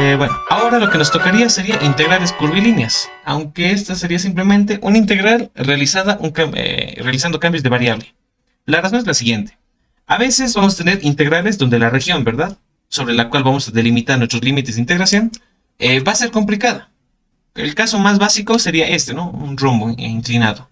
Bueno, ahora lo que nos tocaría sería integrales curvilíneas, aunque esta sería simplemente una integral realizando cambios de variable. La razón es la siguiente. A veces vamos a tener integrales donde la región, ¿verdad?, sobre la cual vamos a delimitar nuestros límites de integración, va a ser complicada. El caso más básico sería este, ¿no? Un rombo inclinado.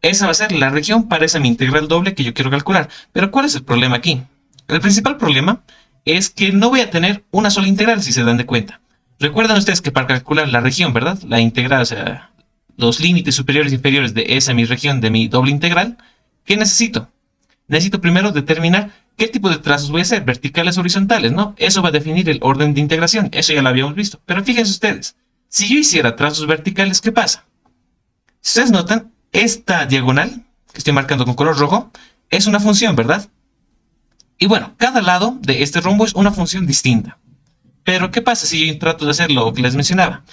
Esa va a ser la región para esa mi integral doble que yo quiero calcular. Pero ¿cuál es el problema aquí? El principal problema es que no voy a tener una sola integral, si se dan de cuenta. Recuerdan ustedes que para calcular la región, ¿verdad?, la integral, o sea, los límites superiores e inferiores de esa mi región, de mi doble integral, ¿qué necesito? Necesito primero determinar qué tipo de trazos voy a hacer, verticales o horizontales, ¿no? Eso va a definir el orden de integración, eso ya lo habíamos visto. Pero fíjense ustedes, si yo hiciera trazos verticales, ¿qué pasa? Si ustedes notan, esta diagonal, que estoy marcando con color rojo, es una función, ¿verdad? Y bueno, cada lado de este rombo es una función distinta. Pero ¿qué pasa si yo trato de hacer lo que les mencionaba?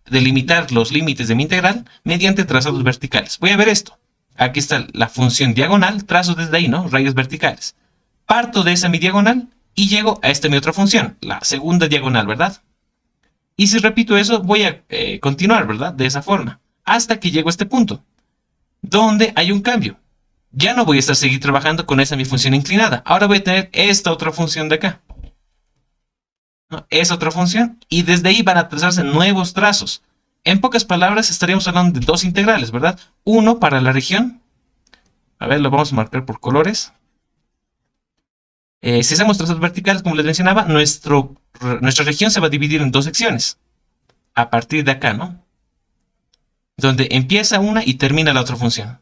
Delimitar los límites de mi integral mediante trazados verticales. Voy a ver esto. Aquí está la función diagonal, trazo desde ahí, ¿no? Rayas verticales. Parto de esa mi diagonal y llego a esta mi otra función, la segunda diagonal, ¿verdad? Y si repito eso, voy a continuar, ¿verdad?, de esa forma, hasta que llego a este punto, donde hay un cambio. Ya no voy a seguir trabajando con esa mi función inclinada. Ahora voy a tener esta otra función de acá, ¿no? Esa otra función, y desde ahí van a trazarse nuevos trazos. En pocas palabras, estaríamos hablando de dos integrales, ¿verdad? Uno para la región. A ver, lo vamos a marcar por colores. Si hacemos trazos verticales, como les mencionaba, nuestra región se va a dividir en dos secciones. A partir de acá, ¿no? Donde empieza una y termina la otra función.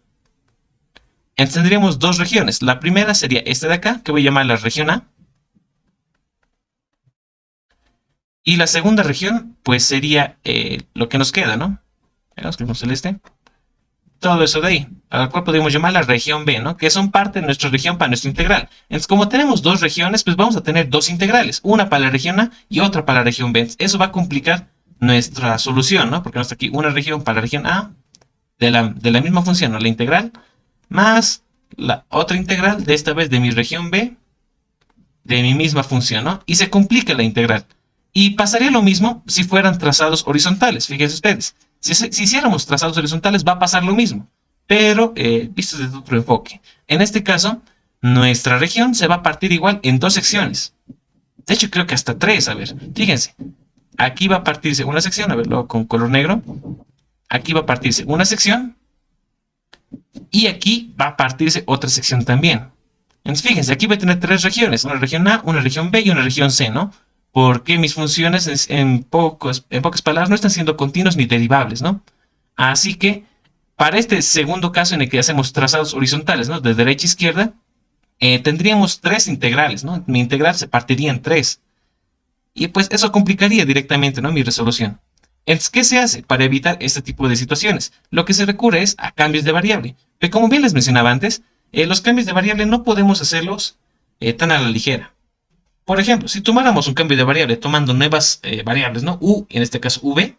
Entonces tendríamos dos regiones. La primera sería esta de acá, que voy a llamar la región A. Y la segunda región, pues sería lo que nos queda, ¿no? Escribimos celeste. Todo eso de ahí, a la cual podemos llamar la región B, ¿no? Que son parte de nuestra región para nuestra integral. Entonces, como tenemos dos regiones, pues vamos a tener dos integrales. Una para la región A y otra para la región B. Eso va a complicar nuestra solución, ¿no? Porque nos está aquí una región para la región A de la misma función, ¿no?, la integral, más la otra integral, de esta vez de mi región B, de mi misma función, ¿no? Y se complica la integral. Y pasaría lo mismo si fueran trazados horizontales, fíjense ustedes. Si hiciéramos trazados horizontales va a pasar lo mismo, pero visto desde otro enfoque. En este caso, nuestra región se va a partir igual en dos secciones. De hecho, creo que hasta tres, a ver, fíjense. Aquí va a partirse una sección, a verlo con color negro. Aquí va a partirse una sección. Y aquí va a partirse otra sección también. Entonces, fíjense, aquí voy a tener tres regiones. Una región A, una región B y una región C, ¿no? Porque mis funciones en pocas palabras no están siendo continuos ni derivables, ¿no? Así que, para este segundo caso en el que hacemos trazados horizontales, ¿no?, de derecha a izquierda, tendríamos tres integrales, ¿no? Mi integral se partiría en tres. Y pues eso complicaría directamente, ¿no?, mi resolución. Entonces, ¿qué se hace para evitar este tipo de situaciones? Lo que se recurre es a cambios de variable. Pero como bien les mencionaba antes, los cambios de variable no podemos hacerlos tan a la ligera. Por ejemplo, si tomáramos un cambio de variable tomando nuevas variables, ¿no?, u, en este caso v,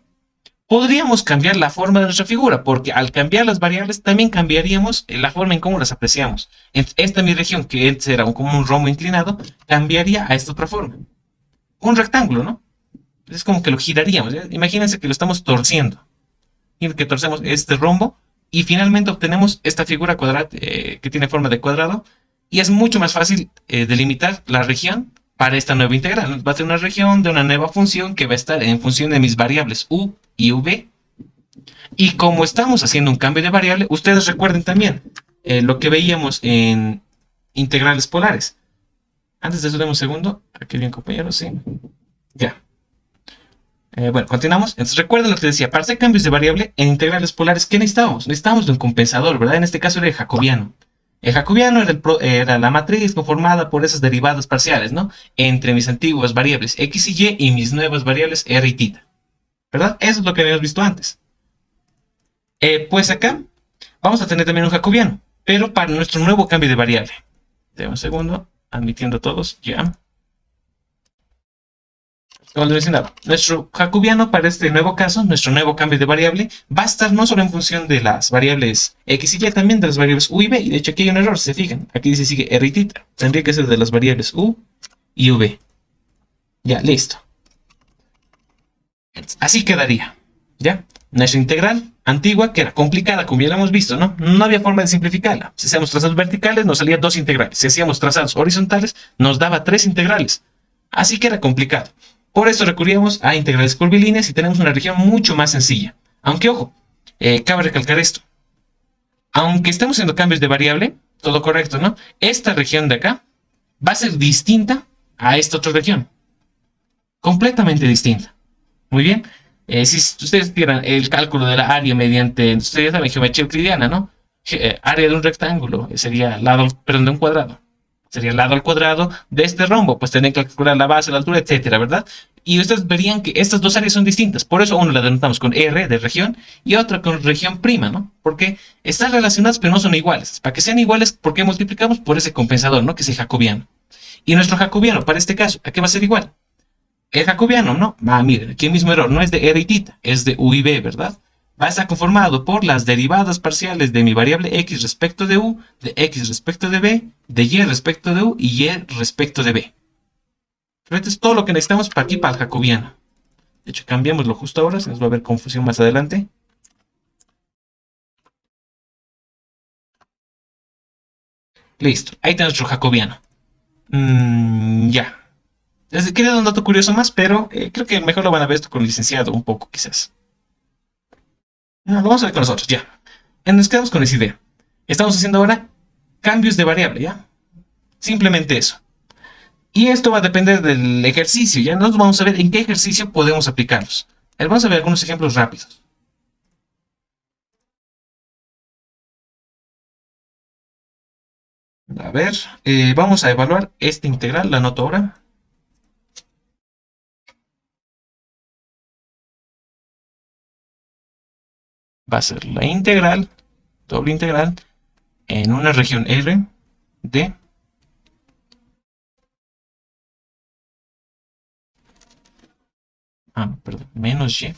podríamos cambiar la forma de nuestra figura, porque al cambiar las variables también cambiaríamos la forma en cómo las apreciamos. Esta mi región, que antes era como un rombo inclinado, cambiaría a esta otra forma. Un rectángulo, ¿no? Es como que lo giraríamos, ¿eh? Imagínense que lo estamos torciendo. Y que torcemos este rombo y finalmente obtenemos esta figura cuadrada que tiene forma de cuadrado. Y es mucho más fácil delimitar la región para esta nueva integral. Va a ser una región de una nueva función que va a estar en función de mis variables u y v. Y como estamos haciendo un cambio de variable, ustedes recuerden también lo que veíamos en integrales polares. Antes de eso, demos un segundo. Aquí bien, compañeros, sí. Ya. Bueno, continuamos. Entonces recuerden lo que decía, para hacer cambios de variable en integrales polares, ¿qué necesitábamos? Necesitábamos de un compensador, ¿verdad? En este caso era el jacobiano. El jacobiano era la matriz conformada por esas derivadas parciales, ¿no?, entre mis antiguas variables x y y mis nuevas variables r y θ, ¿verdad? Eso es lo que habíamos visto antes. Pues acá vamos a tener también un jacobiano, pero para nuestro nuevo cambio de variable. Deme un segundo, admitiendo a todos, ya. Como les mencionaba, nuestro jacobiano para este nuevo caso, nuestro nuevo cambio de variable, va a estar no solo en función de las variables x y y, también de las variables u y v. Y de hecho aquí hay un error, si se fijan. Aquí dice sigue r y θ. Tendría que ser de las variables u y v. Ya, listo. Así quedaría, ¿ya? Nuestra integral antigua, que era complicada, como ya lo hemos visto, ¿no? No había forma de simplificarla. Si hacíamos trazados verticales, nos salían 2 integrales. Si hacíamos trazados horizontales, nos daba 3 integrales. Así que era complicado. Por eso recurríamos a integrales curvilíneas y tenemos una región mucho más sencilla. Aunque, ojo, cabe recalcar esto. Aunque estemos haciendo cambios de variable, todo correcto, ¿no? Esta región de acá va a ser distinta a esta otra región. Completamente distinta. Muy bien. Si ustedes tiran el cálculo de la área mediante, ustedes saben, geometría euclidiana, ¿no? Área de un rectángulo sería lado, perdón, de un cuadrado. Sería lado al cuadrado de este rombo, pues tendrían que calcular la base, la altura, etcétera, ¿verdad? Y ustedes verían que estas dos áreas son distintas. Por eso uno la denotamos con R de región y otra con región prima, ¿no? Porque están relacionadas pero no son iguales. Para que sean iguales, ¿por qué multiplicamos? Por ese compensador, ¿no? Que es el jacobiano. Y nuestro jacobiano, para este caso, ¿a qué va a ser igual? El jacobiano, ¿no? Miren, aquí el mismo error, no es de R y tita, es de U y B, ¿verdad? Va a estar conformado por las derivadas parciales de mi variable x respecto de u, de x respecto de b, de y respecto de u y y respecto de b. Pero esto es todo lo que necesitamos para aquí, para el jacobiano. De hecho, cambiémoslo justo ahora, se nos va a ver confusión más adelante. Listo, ahí tenemos nuestro jacobiano. Ya. Quería dar un dato curioso más, pero creo que mejor lo van a ver esto con el licenciado un poco, quizás. No, lo vamos a ver con nosotros, ya. Nos quedamos con esa idea. Estamos haciendo ahora cambios de variable, ¿ya? Simplemente eso. Y esto va a depender del ejercicio, ¿ya? Nos vamos a ver en qué ejercicio podemos aplicarlos. Vamos a ver algunos ejemplos rápidos. A ver, vamos a evaluar esta integral, la anoto ahora. Va a ser la integral, doble integral, en una región R de perdón, menos y.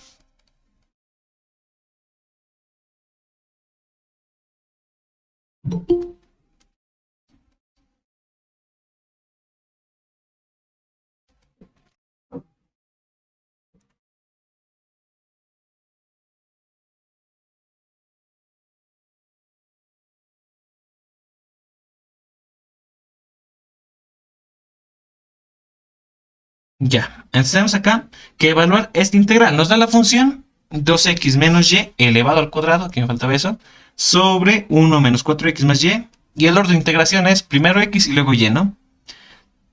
Ya, entonces tenemos acá que evaluar esta integral. Nos da la función 2x menos y elevado al cuadrado, aquí me faltaba eso, sobre 1 menos 4x más y. Y el orden de integración es primero x y luego y, ¿no?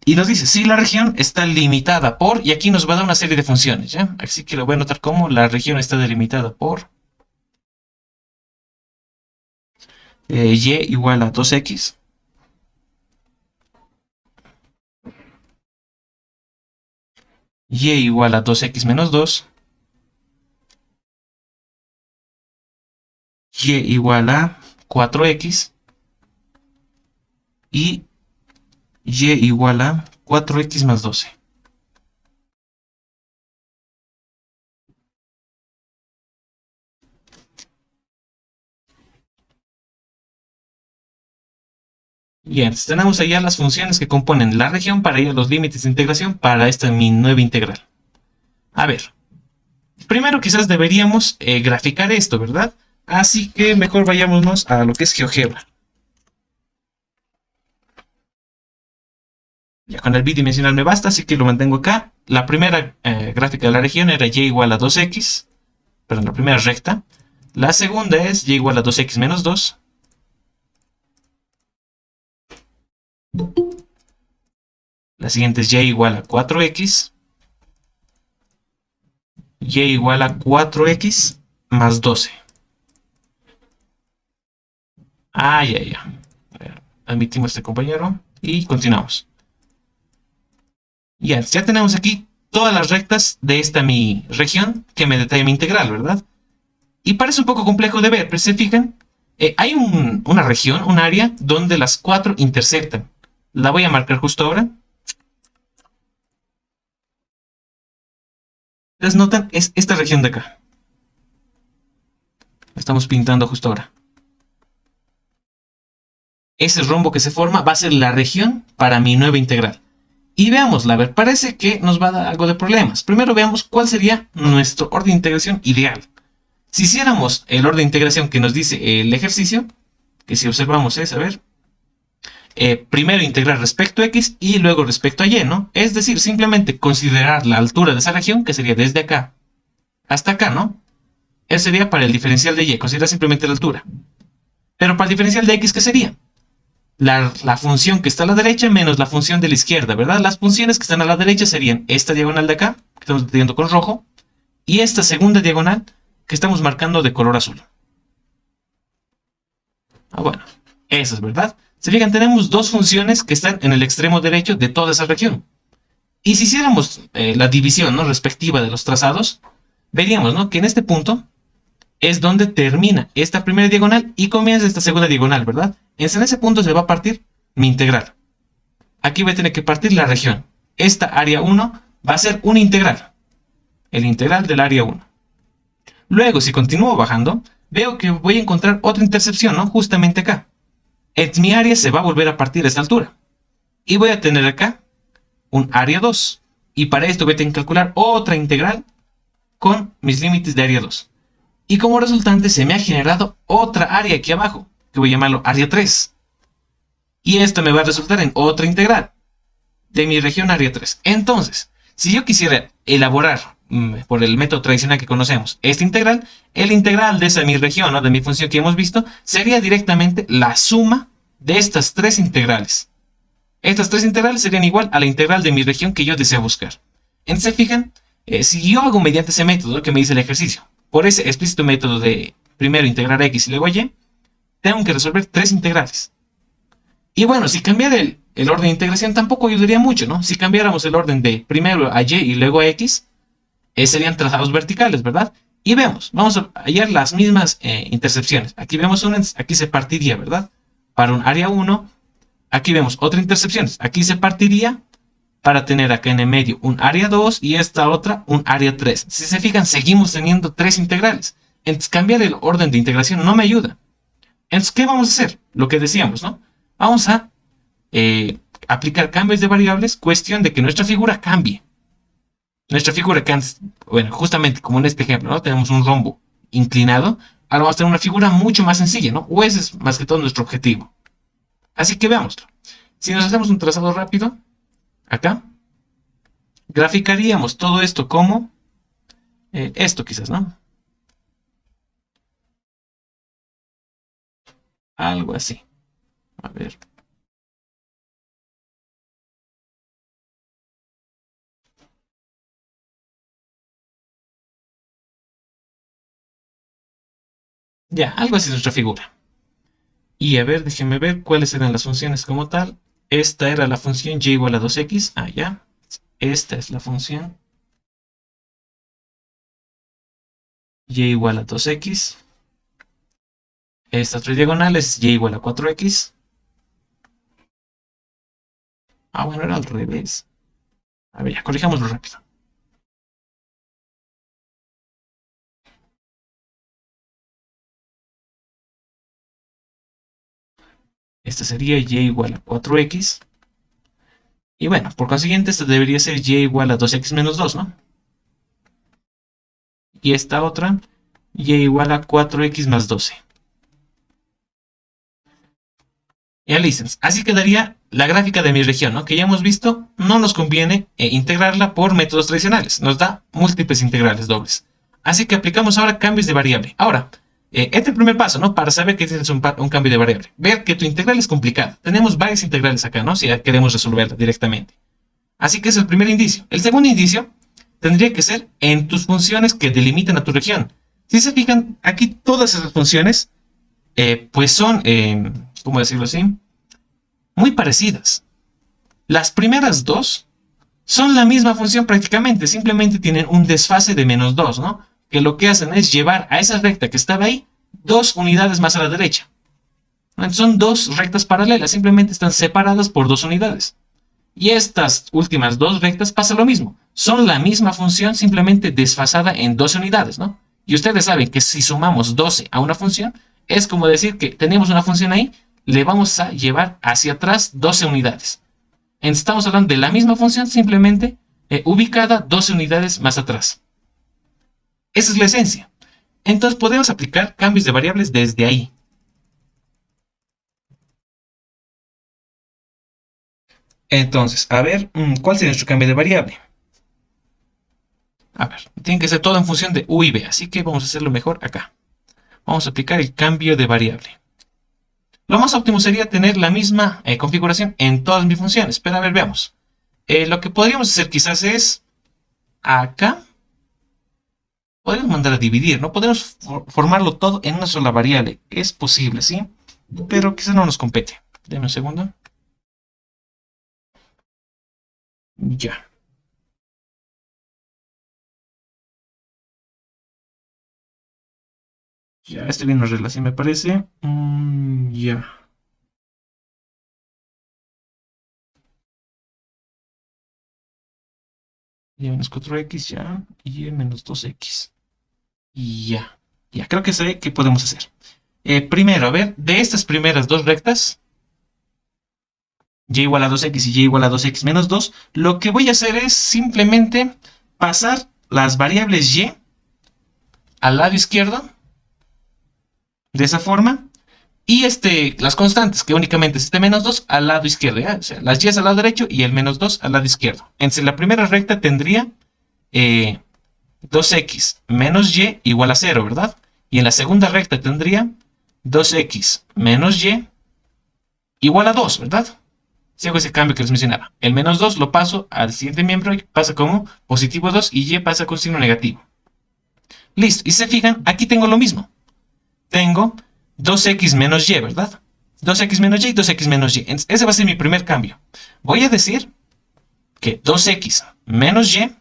Y nos dice, si la región está limitada por, y aquí nos va a dar una serie de funciones, ¿ya? Así que lo voy a anotar como la región está delimitada por y igual a 2x. Y igual a 2x menos 2. Y igual a 4x. Y y igual a 4x más 12. Bien, tenemos allá las funciones que componen la región para ir a los límites de integración para esta mi nueva integral. A ver, primero quizás deberíamos graficar esto, ¿verdad? Así que mejor vayámonos a lo que es GeoGebra. Ya con el bidimensional me basta, así que lo mantengo acá. La primera gráfica de la región era y igual a 2x, perdón, la primera recta. La segunda es y igual a 2x menos 2. La siguiente es y igual a 4x. Y igual a 4x más 12. Ya. Admitimos a este compañero y continuamos. Ya tenemos aquí todas las rectas de esta mi región que me detalla mi integral, ¿verdad? Y parece un poco complejo de ver, pero si se fijan, hay una región, un área, donde las cuatro intersectan. La voy a marcar justo ahora. ¿Ustedes notan? Es esta región de acá. La estamos pintando justo ahora. Ese rombo que se forma va a ser la región para mi nueva integral. Y veámosla, a ver, parece que nos va a dar algo de problemas. Primero veamos cuál sería nuestro orden de integración ideal. Si hiciéramos el orden de integración que nos dice el ejercicio, que si observamos es, a ver, primero integrar respecto a x y luego respecto a y, ¿no? Es decir, simplemente considerar la altura de esa región, que sería desde acá hasta acá, ¿no? Eso sería para el diferencial de y, considera simplemente la altura. Pero para el diferencial de x, ¿qué sería? La función que está a la derecha menos la función de la izquierda, ¿verdad? Las funciones que están a la derecha serían esta diagonal de acá, que estamos detallando con rojo, y esta segunda diagonal que estamos marcando de color azul. Bueno, eso es verdad. Se fijan, tenemos dos funciones que están en el extremo derecho de toda esa región. Y si hiciéramos la división, ¿no?, respectiva de los trazados, veríamos, ¿no?, que en este punto es donde termina esta primera diagonal y comienza esta segunda diagonal, ¿verdad? En ese punto se va a partir mi integral. Aquí voy a tener que partir la región. Esta área 1 va a ser un integral. El integral del área 1. Luego, si continúo bajando, veo que voy a encontrar otra intercepción, ¿no? Justamente acá. Mi área se va a volver a partir a esta altura. Y voy a tener acá un área 2. Y para esto voy a tener que calcular otra integral con mis límites de área 2. Y como resultante se me ha generado otra área aquí abajo, que voy a llamarlo área 3. Y esto me va a resultar en otra integral de mi región área 3. Entonces, si yo quisiera elaborar por el método tradicional que conocemos esta integral, el integral de esa mi región, ¿no?, de mi función que hemos visto, sería directamente la suma de estas tres integrales. Estas tres integrales serían igual a la integral de mi región que yo deseo buscar. Entonces, se fijan, si yo hago mediante ese método que me dice el ejercicio, por ese explícito método de primero integrar a x y luego a y, tengo que resolver tres integrales. Y bueno, si cambiara el orden de integración tampoco ayudaría mucho, ¿no? Si cambiáramos el orden de primero a y luego a x, serían trazados verticales, ¿verdad? Y vemos, vamos a hallar las mismas intercepciones. Aquí vemos una, aquí se partiría, ¿verdad? Para un área 1, aquí vemos otra intercepción. Aquí se partiría para tener acá en el medio un área 2 y esta otra un área 3. Si se fijan, seguimos teniendo tres integrales. Entonces, cambiar el orden de integración no me ayuda. Entonces, ¿qué vamos a hacer? Lo que decíamos, ¿no? Vamos a aplicar cambios de variables, cuestión de que nuestra figura cambie. Nuestra figura que antes, bueno, justamente como en este ejemplo, ¿no?, tenemos un rombo inclinado, ahora vamos a tener una figura mucho más sencilla, ¿no? O ese es más que todo nuestro objetivo. Así que veámoslo. Si nos hacemos un trazado rápido, acá, graficaríamos todo esto como esto quizás, ¿no? Algo así. A ver. Ya, algo así es nuestra figura. Y a ver, déjenme ver cuáles eran las funciones como tal. Esta era la función y igual a 2x. Ah, ya. Esta es la función y igual a 2x. Esta otra diagonal es y igual a 4x. Ah, bueno, era al revés. A ver, ya, corrijámoslo rápido. Esta sería y igual a 4x. Y bueno, por consiguiente, esta debería ser y igual a 2x menos 2, ¿no? Y esta otra, y igual a 4x más 12. Ya listo. Así quedaría la gráfica de mi región, ¿no?, que ya hemos visto, no nos conviene integrarla por métodos tradicionales. Nos da múltiples integrales dobles. Así que aplicamos ahora cambios de variable. Ahora, este es el primer paso, ¿no?, para saber que tienes un cambio de variable. Ver que tu integral es complicada. Tenemos varias integrales acá, ¿no?, si queremos resolverla directamente. Así que es el primer indicio. El segundo indicio tendría que ser en tus funciones que delimitan a tu región. Si se fijan, aquí todas esas funciones, pues son, ¿cómo decirlo así?, muy parecidas. Las primeras dos son la misma función prácticamente, simplemente tienen un desfase de menos 2, ¿no?, que lo que hacen es llevar a esa recta que estaba ahí 2 unidades más a la derecha. Son dos rectas paralelas, simplemente están separadas por 2 unidades. Y estas últimas dos rectas pasa lo mismo. Son la misma función, simplemente desfasada en 12 unidades, ¿no? Y ustedes saben que si sumamos 12 a una función, es como decir que tenemos una función ahí, le vamos a llevar hacia atrás 12 unidades. Estamos hablando de la misma función, simplemente ubicada 12 unidades más atrás. Esa es la esencia. Entonces podemos aplicar cambios de variables desde ahí. Entonces, a ver, ¿cuál sería nuestro cambio de variable? A ver, tiene que ser todo en función de u y b, así que vamos a hacerlo mejor acá. Vamos a aplicar el cambio de variable. Lo más óptimo sería tener la misma configuración en todas mis funciones, pero a ver, veamos. Lo que podríamos hacer quizás es acá. Podemos mandar a dividir, ¿no? Podemos formarlo todo en una sola variable. Es posible, ¿sí? Pero quizás no nos compete. Deme un segundo. Ya. Ya, este bien nos regla, así me parece. Ya. Y menos 4x, ya. Y menos 2x. Y ya. Ya, creo que sé qué podemos hacer. Primero, a ver, de estas primeras dos rectas, y igual a 2x y y igual a 2x menos 2, lo que voy a hacer es simplemente pasar las variables y al lado izquierdo, de esa forma, y las constantes, que únicamente es este menos 2 al lado izquierdo, ¿ya? O sea, las y al lado derecho y el menos 2 al lado izquierdo. Entonces, la primera recta tendría 2x menos y igual a 0, ¿verdad? Y en la segunda recta tendría 2x menos y igual a 2, ¿verdad? Si hago ese cambio que les mencionaba. El menos 2 lo paso al siguiente miembro y pasa como positivo 2 y y pasa con signo negativo. Listo. Y si se fijan, aquí tengo lo mismo. Tengo 2x menos y, ¿verdad? 2x menos y, 2x menos y. Ese va a ser mi primer cambio. Voy a decir que 2x menos y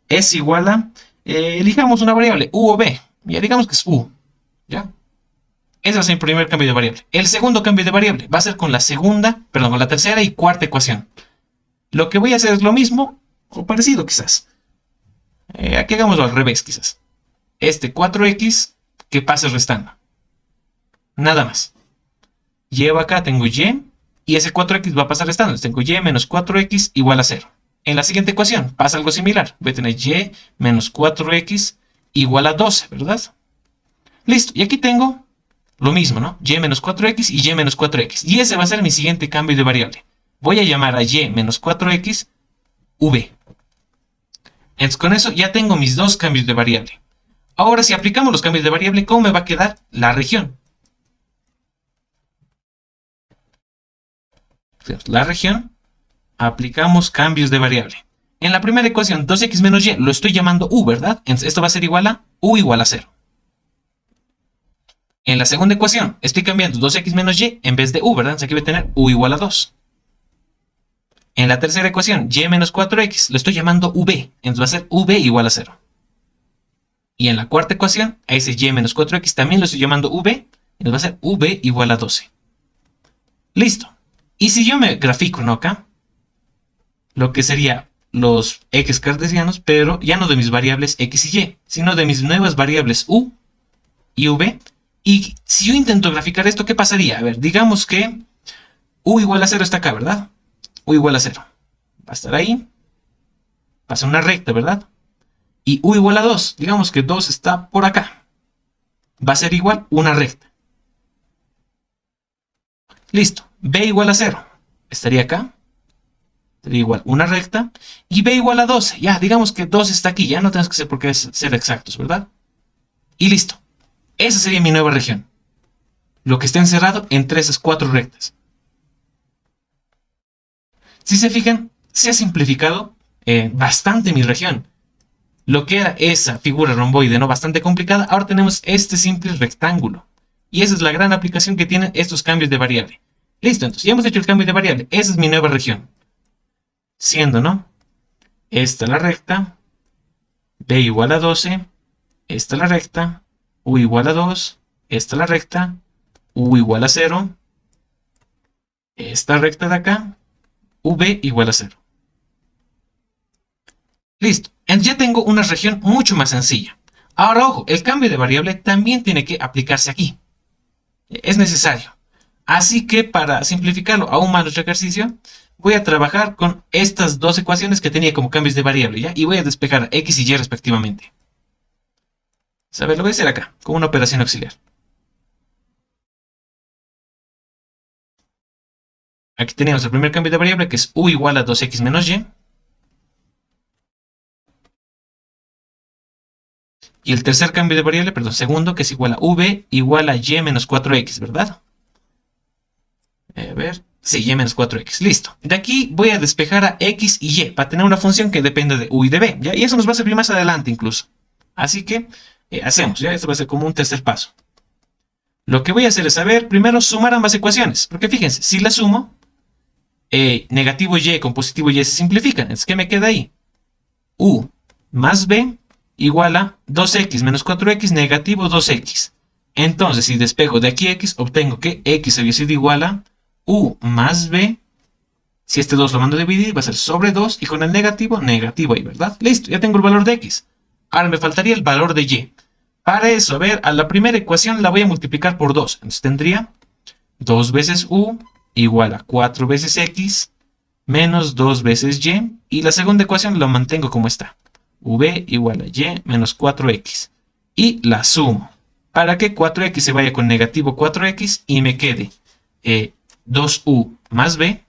es igual a, elijamos una variable, u o b. Ya digamos que es u. ¿Ya? Ese va a ser mi primer cambio de variable. El segundo cambio de variable va a ser con la con la tercera y cuarta ecuación. Lo que voy a hacer es lo mismo, o parecido quizás. Aquí hagámoslo al revés quizás. Este 4x que pase restando. Nada más. Llevo acá, tengo y ese 4x va a pasar restando. Tengo y menos 4x igual a 0. En la siguiente ecuación pasa algo similar. Voy a tener y menos 4x igual a 12, ¿verdad? Listo. Y aquí tengo lo mismo, ¿no? Y menos 4x y y menos 4x. Y ese va a ser mi siguiente cambio de variable. Voy a llamar a y menos 4x v. Entonces con eso ya tengo mis dos cambios de variable. Ahora si aplicamos los cambios de variable, ¿cómo me va a quedar la región? La región, aplicamos cambios de variable. En la primera ecuación, 2x menos y, lo estoy llamando u, ¿verdad? Entonces esto va a ser igual a u igual a 0. En la segunda ecuación, estoy cambiando 2x menos y en vez de u, ¿verdad? Entonces aquí voy a tener u igual a 2. En la tercera ecuación, y menos 4x, lo estoy llamando v. Entonces va a ser v igual a 0. Y en la cuarta ecuación, a ese y menos 4x también lo estoy llamando v. Entonces va a ser v igual a 12. Listo. Y si yo me grafico, ¿no? Acá, lo que sería los x cartesianos, pero ya no de mis variables x y y, sino de mis nuevas variables u y v. Y si yo intento graficar esto, ¿qué pasaría? A ver, digamos que u igual a 0 está acá, ¿verdad? U igual a 0. Va a estar ahí. Pasa una recta, ¿verdad? Y u igual a 2. Digamos que 2 está por acá. Va a ser igual una recta. Listo. B igual a 0. Estaría acá. Sería igual una recta. Y B igual a 12. Ya, digamos que 2 está aquí. Ya no tenemos que ser por qué ser exactos, ¿verdad? Y listo. Esa sería mi nueva región. Lo que está encerrado entre esas cuatro rectas. Si se fijan, se ha simplificado bastante mi región. Lo que era esa figura romboide, ¿no? Bastante complicada, ahora tenemos este simple rectángulo. Y esa es la gran aplicación que tienen estos cambios de variable. Listo, entonces ya hemos hecho el cambio de variable. Esa es mi nueva región. Siendo, ¿no? Esta la recta. B igual a 12. Esta la recta. U igual a 2. Esta la recta. U igual a 0. Esta recta de acá. V igual a 0. Listo. Ya tengo una región mucho más sencilla. Ahora, ojo, el cambio de variable también tiene que aplicarse aquí. Es necesario. Así que para simplificarlo aún más nuestro ejercicio, voy a trabajar con estas dos ecuaciones que tenía como cambios de variable, ¿ya? Y voy a despejar x y y respectivamente. A ver, lo voy a hacer acá, con una operación auxiliar. Aquí tenemos el primer cambio de variable, que es u igual a 2x menos y. Y el tercer cambio de variable, perdón, segundo, que es igual a v igual a y menos 4x, ¿verdad? A ver, sí, y menos 4x, listo. De aquí voy a despejar a x y y, para tener una función que dependa de u y de b, ¿ya? Y eso nos va a servir más adelante incluso. Así que, hacemos, ¿ya? Esto va a ser como un tercer paso. Lo que voy a hacer es, primero sumar ambas ecuaciones, porque fíjense, si las sumo, negativo y con positivo y se simplifican. Entonces, ¿qué me queda ahí? U más b igual a 2x menos 4x negativo 2x. Entonces, si despejo de aquí x, obtengo que x había sido igual a u más b. Si este 2 lo mando a dividir, va a ser sobre 2. Y con el negativo, negativo ahí, ¿verdad? Listo, ya tengo el valor de x. Ahora me faltaría el valor de y. Para eso, a ver, a la primera ecuación la voy a multiplicar por 2. Entonces tendría 2 veces u igual a 4 veces x menos 2 veces y. Y la segunda ecuación la mantengo como está. V igual a y menos 4x. Y la sumo. Para que 4x se vaya con negativo 4x y me quede 2u más b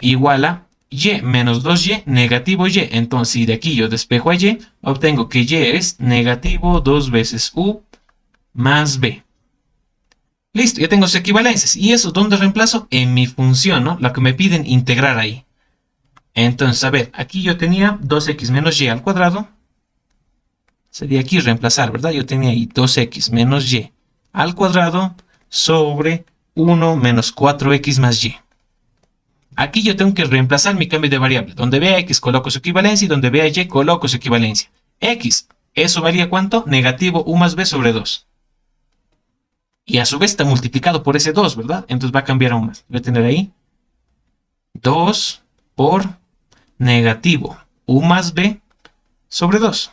igual a y menos 2y negativo y. Entonces, si de aquí yo despejo a y, obtengo que y es negativo 2 veces u más b. Listo, ya tengo sus equivalencias. ¿Y eso dónde reemplazo? En mi función, ¿no? La que me piden integrar ahí. Entonces, a ver, aquí yo tenía 2x menos y al cuadrado. Sería aquí reemplazar, ¿verdad? Yo tenía ahí 2x menos y al cuadrado sobre 1 menos 4x más y. Aquí yo tengo que reemplazar mi cambio de variable. Donde vea x coloco su equivalencia y donde vea y coloco su equivalencia. X, ¿eso valía cuánto? Negativo u más b sobre 2. Y a su vez está multiplicado por ese 2, ¿verdad? Entonces va a cambiar aún más. Voy a tener ahí 2 por negativo u más b sobre 2.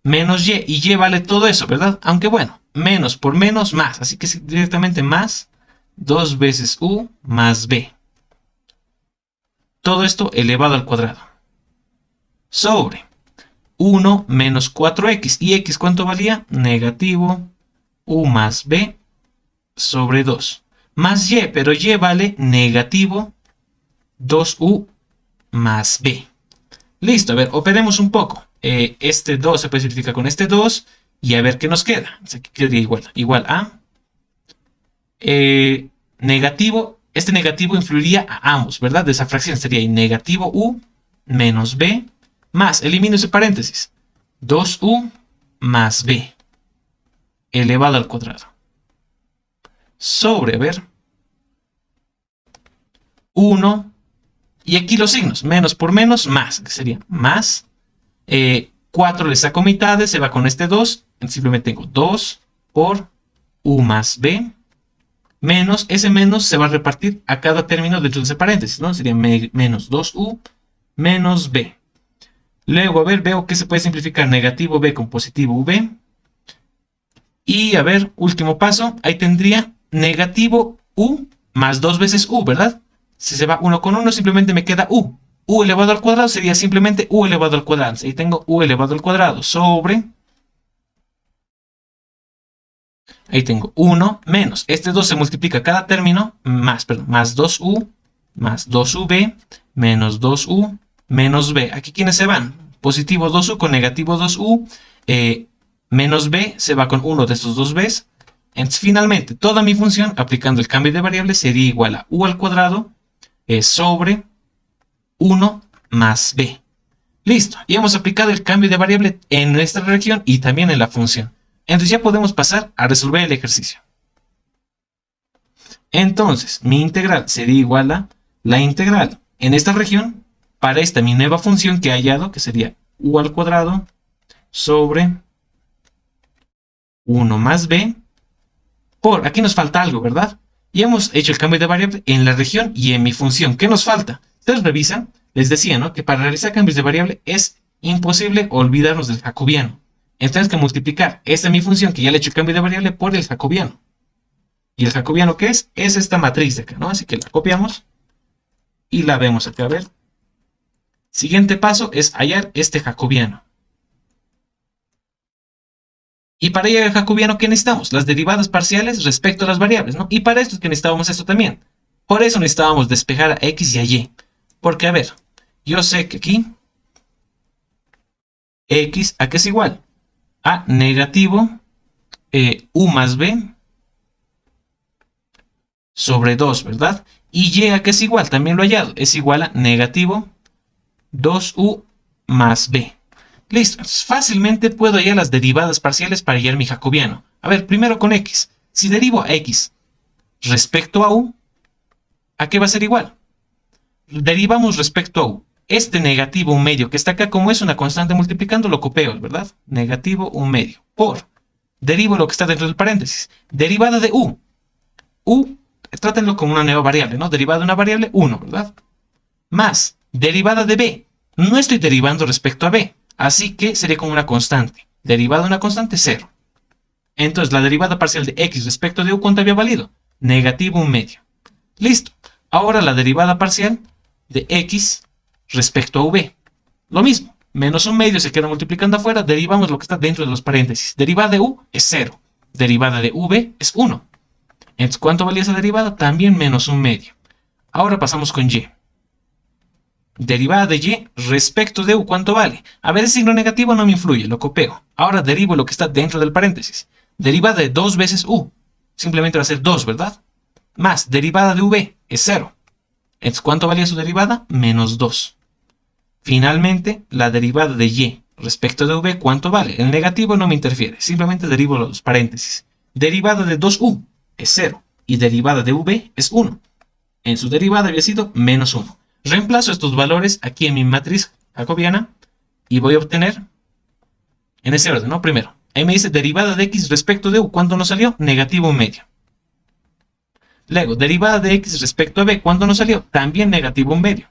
Menos y y vale todo eso, ¿verdad? Aunque bueno, menos por menos más. Así que directamente más 2 veces u más b. Todo esto elevado al cuadrado. Sobre 1 menos 4x. ¿Y x cuánto valía? Negativo u más b sobre 2. Más y, pero y vale negativo 2u más b. Listo, a ver, operemos un poco. Este 2 se puede simplificar con este 2 y a ver qué nos queda. Aquí quedaría igual a negativo. Este negativo influiría a ambos, ¿verdad? De esa fracción sería negativo u menos b más, elimino ese paréntesis, 2u más b elevado al cuadrado. Sobre, a ver, 1, y aquí los signos, menos por menos, más, que sería más, 4 le saco mitades, se va con este 2, simplemente tengo 2 por u más b, menos, ese menos se va a repartir a cada término dentro de ese paréntesis, ¿no? Sería menos 2u menos b. Luego, a ver, veo que se puede simplificar negativo b con positivo v. Y, a ver, último paso, ahí tendría negativo u más 2 veces u, ¿verdad? Si se va 1 con 1, simplemente me queda u. U elevado al cuadrado sería simplemente u elevado al cuadrado. Ahí tengo u elevado al cuadrado sobre... Ahí tengo 1 menos. Este 2 se multiplica cada término, más 2u, más 2ub, menos 2u, menos b. Aquí, ¿quiénes se van? Positivo 2u con negativo 2u, menos b se va con uno de estos dos b's. Entonces, finalmente, toda mi función, aplicando el cambio de variable, sería igual a u al cuadrado sobre 1 más b. Listo, y hemos aplicado el cambio de variable en nuestra región y también en la función. Entonces ya podemos pasar a resolver el ejercicio. Entonces, mi integral sería igual a la integral en esta región para esta mi nueva función que he hallado, que sería u al cuadrado sobre 1 más b por, aquí nos falta algo, ¿verdad? Y hemos hecho el cambio de variable en la región y en mi función. ¿Qué nos falta? Ustedes revisan, les decía, ¿no? Que para realizar cambios de variable es imposible olvidarnos del jacobiano. Entonces, que multiplicar esta mi función, que ya le he hecho el cambio de variable, por el jacobiano. ¿Y el jacobiano qué es? Es esta matriz de acá, ¿no? Así que la copiamos y la vemos acá. A ver. Siguiente paso es hallar este jacobiano. Y para hallar el jacobiano, ¿qué necesitamos? Las derivadas parciales respecto a las variables, ¿no? Y para esto es que necesitábamos esto también. Por eso necesitábamos despejar a x y a y. Porque, a ver, yo sé que aquí x, ¿a qué es igual? A negativo u más b sobre 2, ¿verdad? Y y, ¿a qué es igual? También lo he hallado. Es igual a negativo 2u más b. Listo. Fácilmente puedo hallar las derivadas parciales para hallar mi jacobiano. A ver, primero con x. Si derivo a x respecto a u, ¿a qué va a ser igual? Derivamos respecto a u. Este negativo 1 medio que está acá, como es una constante multiplicando, lo copio, ¿verdad? Negativo 1 medio. Por. Derivo lo que está dentro del paréntesis. Derivada de u. U, trátenlo como una nueva variable, ¿no? Derivada de una variable, 1, ¿verdad? Más. Derivada de b. No estoy derivando respecto a b. Así que sería como una constante. Derivada de una constante, 0. Entonces, la derivada parcial de x respecto de u, ¿cuánto había valido? Negativo 1 medio. Listo. Ahora la derivada parcial de x respecto a v. Lo mismo. Menos 1 medio se queda multiplicando afuera. Derivamos lo que está dentro de los paréntesis. Derivada de u es 0. Derivada de v es 1. Entonces, ¿cuánto valía esa derivada? También menos 1 medio. Ahora pasamos con y. Derivada de y respecto de u, ¿cuánto vale? A ver, el signo negativo no me influye, lo copio. Ahora derivo lo que está dentro del paréntesis. Derivada de 2 veces u. Simplemente va a ser 2, ¿verdad? Más derivada de v es 0. Entonces, ¿cuánto valía su derivada? Menos 2. Finalmente, la derivada de y respecto de v, ¿cuánto vale? El negativo no me interfiere, simplemente derivo los paréntesis. Derivada de 2u es 0 y derivada de v es 1. En su derivada había sido menos 1. Reemplazo estos valores aquí en mi matriz jacobiana y voy a obtener en ese orden, ¿no? Primero, ahí me dice derivada de x respecto de u. ¿Cuánto nos salió? Negativo 1 medio. Luego, derivada de x respecto a b. ¿Cuánto nos salió? También negativo 1 medio.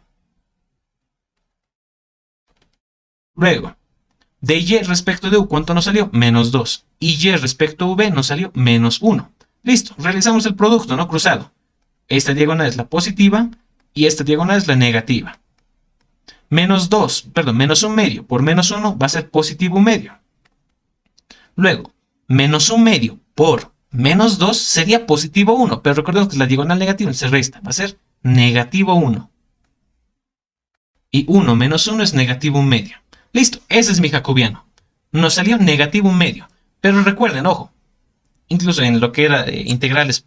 Luego, de y respecto de u. ¿Cuánto nos salió? Menos 2. Y y respecto a v nos salió menos 1. Listo, realizamos el producto, ¿no? Cruzado. Esta diagonal es la positiva y esta diagonal es la negativa. Menos 1 medio por menos 1 va a ser positivo 1 medio. Luego, menos 1 medio por menos 2 sería positivo 1, pero recordemos que la diagonal negativa se resta, va a ser negativo 1. Y 1 menos 1 es negativo 1 medio. Listo, ese es mi jacobiano. Nos salió negativo 1 medio. Pero recuerden, ojo, incluso en lo que era integrales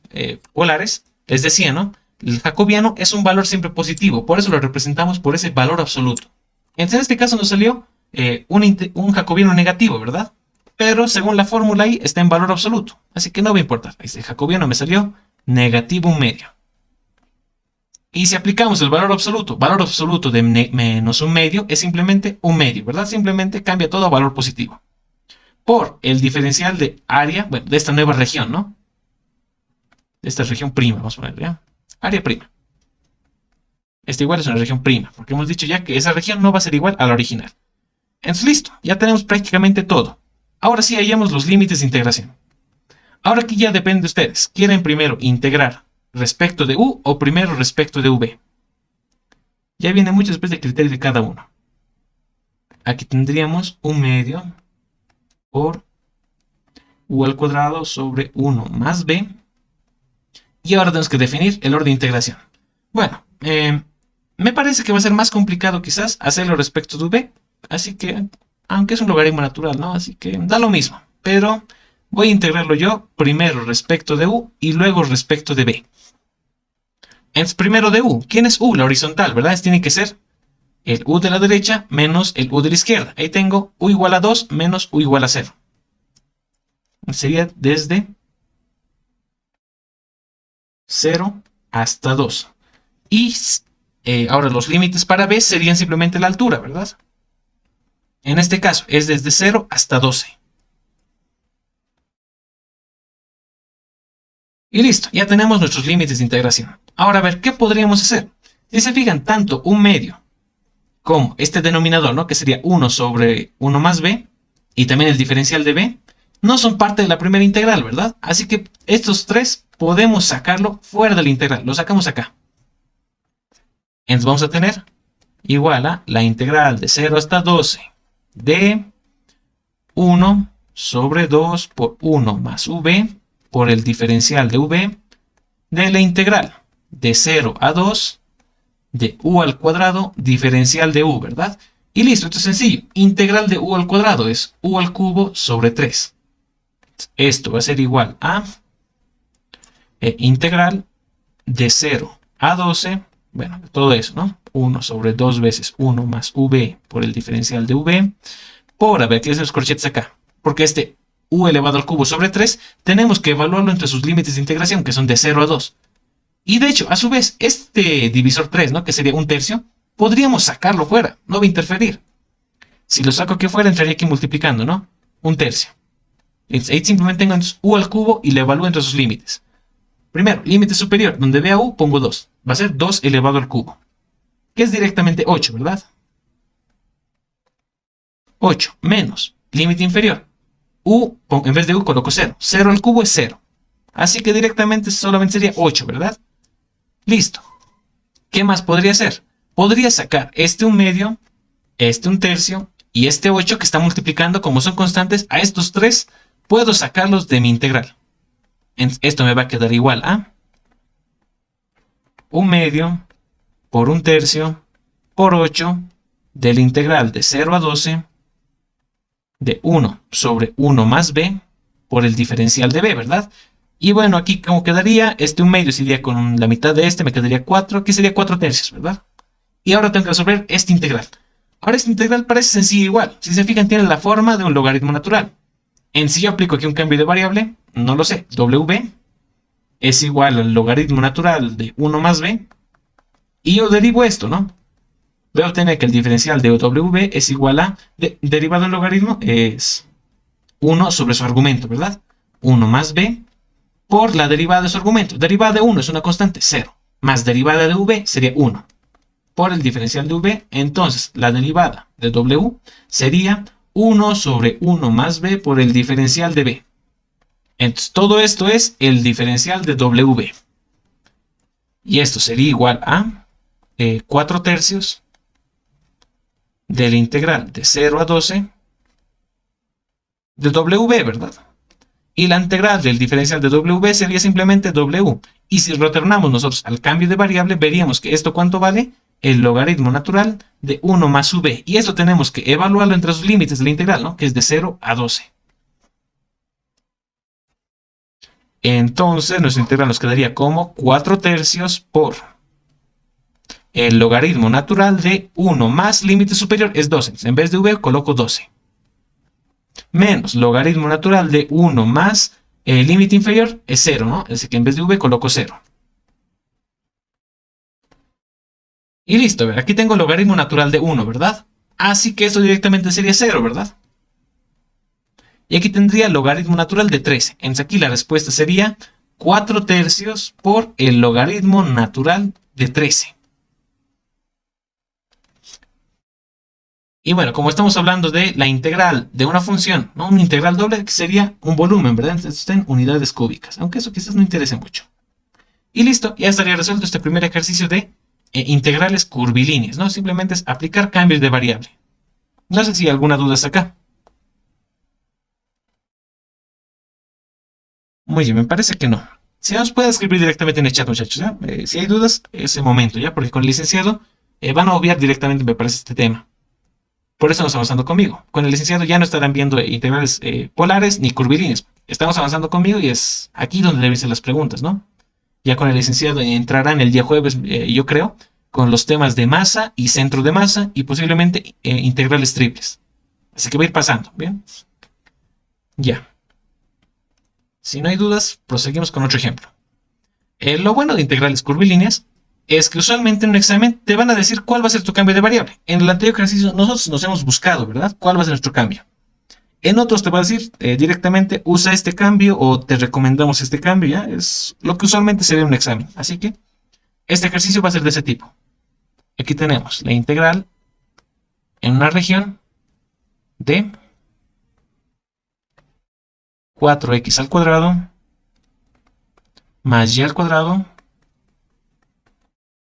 polares, les decía, ¿no? El jacobiano es un valor siempre positivo, por eso lo representamos por ese valor absoluto. Entonces, en este caso nos salió un jacobiano negativo, ¿verdad? Pero según la fórmula ahí está en valor absoluto, así que no va a importar. Este jacobiano me salió negativo 1 medio. Y si aplicamos el valor absoluto de menos 1 medio es simplemente 1 medio, ¿verdad? Simplemente cambia todo a valor positivo. Por el diferencial de área, bueno, de esta nueva región, ¿no? De esta región prima, vamos a ponerle, ¿ya? Área prima. Esta igual es una región prima, porque hemos dicho ya que esa región no va a ser igual a la original. Entonces, listo, ya tenemos prácticamente todo. Ahora sí hallamos los límites de integración. Ahora aquí ya depende de ustedes. ¿Quieren primero integrar respecto de u o primero respecto de v? Ya viene mucho después del criterio de cada uno. Aquí tendríamos 1 medio por u al cuadrado sobre 1 más b. Y ahora tenemos que definir el orden de integración. Bueno, me parece que va a ser más complicado quizás hacerlo respecto de v. Así que, aunque es un logaritmo natural, ¿no? Así que da lo mismo. Pero voy a integrarlo yo primero respecto de u y luego respecto de b. Entonces, primero de u. ¿Quién es u? La horizontal, ¿verdad? Tiene que ser el u de la derecha menos el u de la izquierda. Ahí tengo u igual a 2 menos u igual a 0. Sería desde 0 hasta 2. Y ahora los límites para b serían simplemente la altura, ¿verdad? En este caso es desde 0 hasta 12. Y listo, ya tenemos nuestros límites de integración. Ahora a ver, ¿qué podríamos hacer? Si se fijan, tanto 1 medio como este denominador, ¿no? Que sería 1 sobre 1 más b, y también el diferencial de b, no son parte de la primera integral, ¿verdad? Así que estos tres podemos sacarlo fuera de la integral. Lo sacamos acá. Entonces vamos a tener igual a la integral de 0 hasta 12 de 1 sobre 2 por 1 más v por el diferencial de v de la integral de 0 a 2 de u al cuadrado diferencial de u, ¿verdad? Y listo, esto es sencillo. Integral de u al cuadrado es u al cubo sobre 3. Esto va a ser igual a integral de 0 a 12, bueno, todo eso, ¿no? 1 sobre 2 veces 1 más v por el diferencial de v por, a ver, aquí hacen los corchetes acá, porque este u elevado al cubo sobre 3 tenemos que evaluarlo entre sus límites de integración, que son de 0 a 2. Y de hecho, a su vez, este divisor 3, ¿no? Que sería un tercio, podríamos sacarlo fuera, no va a interferir. Si lo saco aquí fuera, entraría aquí multiplicando, ¿no? Un tercio. Ahí simplemente tengo u al cubo y le evalúo entre sus límites. Primero, límite superior, donde vea u, pongo 2. Va a ser 2 elevado al cubo, que es directamente 8, ¿verdad? 8 menos límite inferior. U, en vez de u coloco 0. 0 al cubo es 0. Así que directamente solamente sería 8, ¿verdad? Listo. ¿Qué más podría hacer? Podría sacar este 1/2, este 1/3 y este 8 que está multiplicando, como son constantes, a estos 3 puedo sacarlos de mi integral. Esto me va a quedar igual a 1/2 por 1/3 por 8 de la integral de 0 a 12 de 1 sobre 1 más b por el diferencial de b, ¿verdad? Y bueno, aquí como quedaría, este 1/2 sería con la mitad de este, me quedaría 4, aquí sería 4/3, ¿verdad? Y ahora tengo que resolver esta integral. Ahora esta integral parece sencilla igual. Si se fijan, tiene la forma de un logaritmo natural. En si yo aplico aquí un cambio de variable, no lo sé, w es igual al logaritmo natural de 1 más b. Y yo derivo esto, ¿no? Voy a obtener que el diferencial de w es igual a, derivado del logaritmo, es 1 sobre su argumento, ¿verdad? 1 más b por la derivada de su argumento. Derivada de 1 es una constante, 0. Más derivada de v sería 1. Por el diferencial de v, entonces la derivada de w sería 1 sobre 1 más b por el diferencial de b. Entonces todo esto es el diferencial de w. Y esto sería igual a 4/3 de la integral de 0 a 12 de w, ¿verdad? Y la integral del diferencial de w sería simplemente w. Y si retornamos nosotros al cambio de variable, veríamos que esto ¿cuánto vale? El logaritmo natural de 1 más v. Y esto tenemos que evaluarlo entre sus límites de la integral, ¿no? Que es de 0 a 12. Entonces nuestra integral nos quedaría como 4/3 por el logaritmo natural de 1 más límite superior es 12. Entonces, en vez de v coloco 12. Menos logaritmo natural de 1 más el límite inferior es 0, ¿no? Es decir, que en vez de v coloco 0. Y listo, a ver, aquí tengo el logaritmo natural de 1, ¿verdad? Así que esto directamente sería 0, ¿verdad? Y aquí tendría el logaritmo natural de 13. Entonces aquí la respuesta sería 4/3 por el logaritmo natural de 13. Y bueno, como estamos hablando de la integral de una función, ¿no? Una integral doble que sería un volumen, ¿verdad? Entonces está en unidades cúbicas, aunque eso quizás no interese mucho. Y listo, ya estaría resuelto este primer ejercicio de integrales curvilíneas, ¿no? Simplemente es aplicar cambios de variable. No sé si hay alguna duda hasta acá. Muy bien, me parece que no. Si nos puede escribir directamente en el chat, muchachos, ¿ya? Si hay dudas, es el momento, ¿ya? Porque con el licenciado van a obviar directamente, me parece, este tema. Por eso estamos avanzando conmigo. Con el licenciado ya no estarán viendo integrales polares ni curvilíneas. Estamos avanzando conmigo y es aquí donde deben ser las preguntas, ¿no? Ya con el licenciado entrarán el día jueves, yo creo, con los temas de masa y centro de masa y posiblemente integrales triples. Así que va a ir pasando, ¿bien? Ya. Si no hay dudas, proseguimos con otro ejemplo. Lo bueno de integrales curvilíneas es que usualmente en un examen te van a decir cuál va a ser tu cambio de variable. En el anterior ejercicio nosotros nos hemos buscado, ¿verdad? ¿Cuál va a ser nuestro cambio? En otros te va a decir directamente usa este cambio o te recomendamos este cambio, ¿ya? Es lo que usualmente se ve en un examen. Así que este ejercicio va a ser de ese tipo. Aquí tenemos la integral en una región de 4x al cuadrado más y al cuadrado,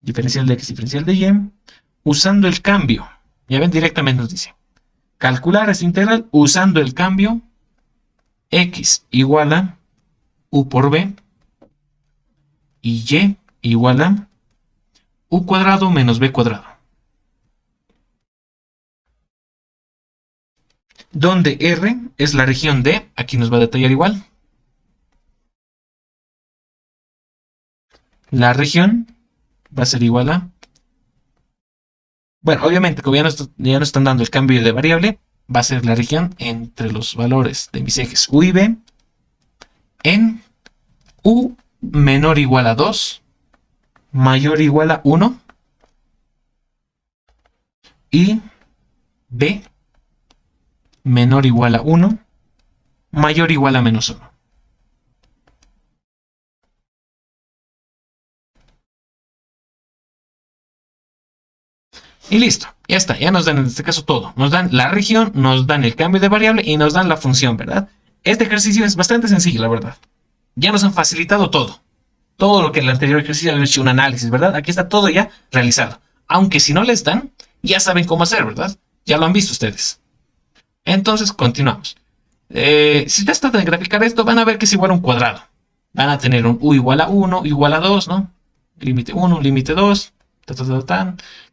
diferencial de x, diferencial de y, usando el cambio. Ya ven, directamente nos dice, calcular esta integral usando el cambio x igual a u por b y y igual a u cuadrado menos b cuadrado. Donde R es la región D, aquí nos va a detallar igual. La región va a ser igual a... Bueno, obviamente, como ya nos están dando el cambio de variable, va a ser la región entre los valores de mis ejes U y B en U menor o igual a 2, mayor o igual a 1 y B menor o igual a 1, mayor o igual a menos 1. Y listo, ya está, ya nos dan en este caso todo. Nos dan la región, nos dan el cambio de variable y nos dan la función, ¿verdad? Este ejercicio es bastante sencillo, la verdad. Ya nos han facilitado todo. Todo lo que en el anterior ejercicio había hecho un análisis, ¿verdad? Aquí está todo ya realizado. Aunque si no les dan, ya saben cómo hacer, ¿verdad? Ya lo han visto ustedes. Entonces, continuamos. Si ustedes tratan de graficar esto, van a ver que es igual a un cuadrado. Van a tener un u igual a 1, igual a 2, ¿no? Límite 1, límite 2.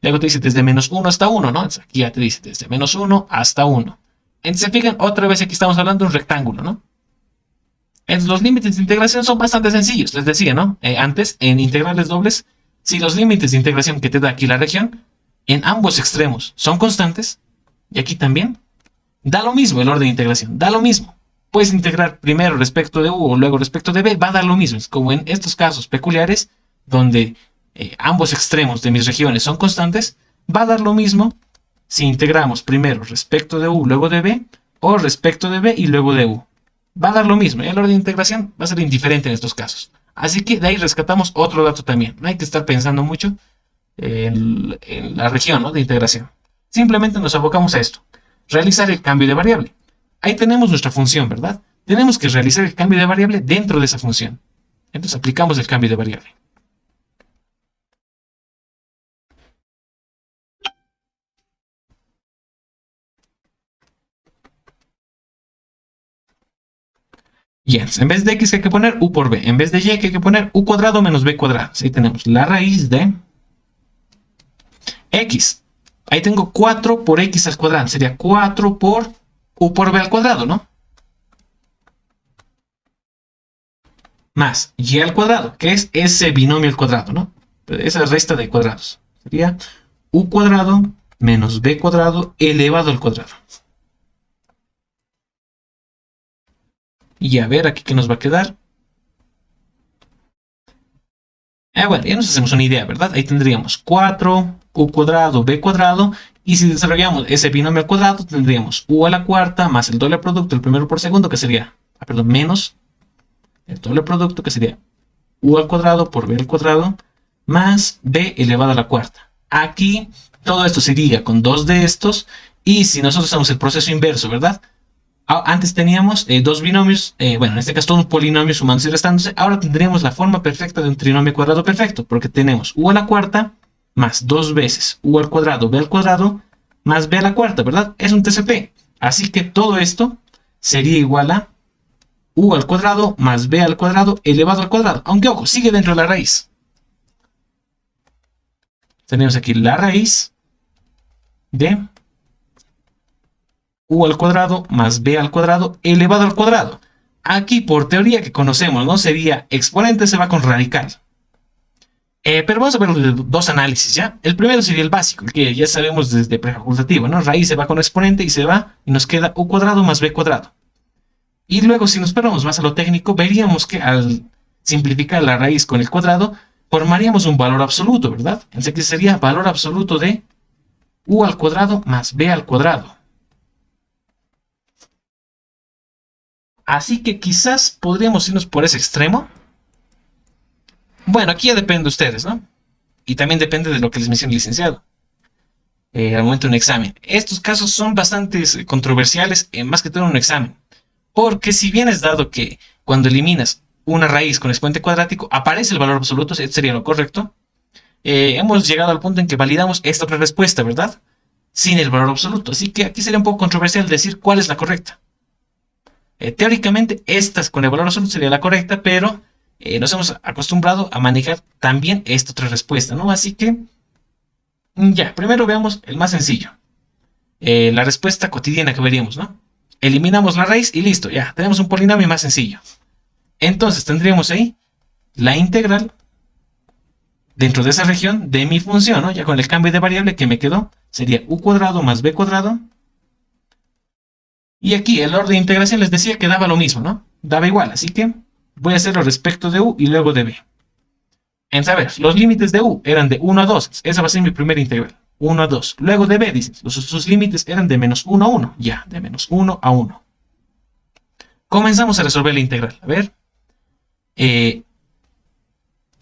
Luego te dice desde menos 1 hasta 1, ¿no? Entonces, aquí ya te dice desde menos 1 hasta 1. Entonces, se fijan, otra vez aquí estamos hablando de un rectángulo, ¿no? Entonces, los límites de integración son bastante sencillos. Les decía, ¿no? Antes, en integrales dobles, si los límites de integración que te da aquí la región, en ambos extremos son constantes, y aquí también, da lo mismo el orden de integración, da lo mismo. Puedes integrar primero respecto de u o luego respecto de b, va a dar lo mismo. Es como en estos casos peculiares, donde ambos extremos de mis regiones son constantes, va a dar lo mismo si integramos primero respecto de u, luego de b, o respecto de b y luego de u. Va a dar lo mismo, el orden de integración va a ser indiferente en estos casos. Así que de ahí rescatamos otro dato también. No hay que estar pensando mucho en la región, ¿no?, de integración. Simplemente nos abocamos a esto. Realizar el cambio de variable. Ahí tenemos nuestra función, ¿verdad? Tenemos que realizar el cambio de variable dentro de esa función. Entonces aplicamos el cambio de variable. Y en vez de x hay que poner u por b. En vez de y hay que poner u cuadrado menos b cuadrado. Ahí tenemos la raíz de x. Ahí tengo 4 por x al cuadrado. Sería 4 por u por b al cuadrado, ¿no? Más y al cuadrado, que es ese binomio al cuadrado, ¿no? Esa resta de cuadrados. Sería u cuadrado menos b cuadrado elevado al cuadrado. Y a ver aquí qué nos va a quedar. Bueno, ya nos hacemos una idea, ¿verdad? Ahí tendríamos 4 u cuadrado b cuadrado. Y si desarrollamos ese binomio al cuadrado, tendríamos u a la cuarta más el doble producto del primero por segundo, que sería, menos el doble producto, que sería u al cuadrado por b al cuadrado, más b elevado a la cuarta. Aquí todo esto sería con dos de estos. Y si nosotros hacemos el proceso inverso, ¿verdad? Antes teníamos dos binomios, bueno, en este caso todo un polinomio sumándose y restándose. Ahora tendríamos la forma perfecta de un trinomio cuadrado perfecto, porque tenemos u a la cuarta más dos veces u al cuadrado, b al cuadrado, más b a la cuarta, ¿verdad? Es un TCP. Así que todo esto sería igual a u al cuadrado más b al cuadrado elevado al cuadrado. Aunque, ojo, sigue dentro de la raíz. Tenemos aquí la raíz de u al cuadrado más b al cuadrado elevado al cuadrado. Aquí, por teoría que conocemos, ¿no? Sería exponente se va con radical. Pero vamos a ver los dos análisis, ¿ya? El primero sería el básico, el que ya sabemos desde prefacultativo, ¿no? Raíz se va con exponente y se va y nos queda u cuadrado más b cuadrado. Y luego, si nos esperamos más a lo técnico, veríamos que al simplificar la raíz con el cuadrado, formaríamos un valor absoluto, ¿verdad? Entonces, que sería valor absoluto de u al cuadrado más b al cuadrado. Así que quizás podríamos irnos por ese extremo. Bueno, aquí ya depende de ustedes, ¿no? Y también depende de lo que les mencione el licenciado al momento de un examen. Estos casos son bastante controversiales, más que todo en un examen. Porque si bien es dado que cuando eliminas una raíz con exponente cuadrático, aparece el valor absoluto, esto sería lo correcto, hemos llegado al punto en que validamos esta otra respuesta, ¿verdad? Sin el valor absoluto. Así que aquí sería un poco controversial decir cuál es la correcta. Teóricamente, esta con el valor absoluto sería la correcta, pero nos hemos acostumbrado a manejar también esta otra respuesta, ¿no? Así que, ya, primero veamos el más sencillo. La respuesta cotidiana que veríamos, ¿no? Eliminamos la raíz y listo, ya, tenemos un polinomio más sencillo. Entonces tendríamos ahí la integral dentro de esa región de mi función, ¿no? Ya con el cambio de variable que me quedó, sería u cuadrado más b cuadrado. Y aquí el orden de integración les decía que daba lo mismo, ¿no? Daba igual, así que voy a hacerlo respecto de u y luego de b. En saber, los límites de u eran de 1 a 2, esa va a ser mi primera integral. 1 a 2. Luego de b, dices, sus límites eran de menos 1 a 1. Ya, de menos 1 a 1. Comenzamos a resolver la integral. A ver. Esto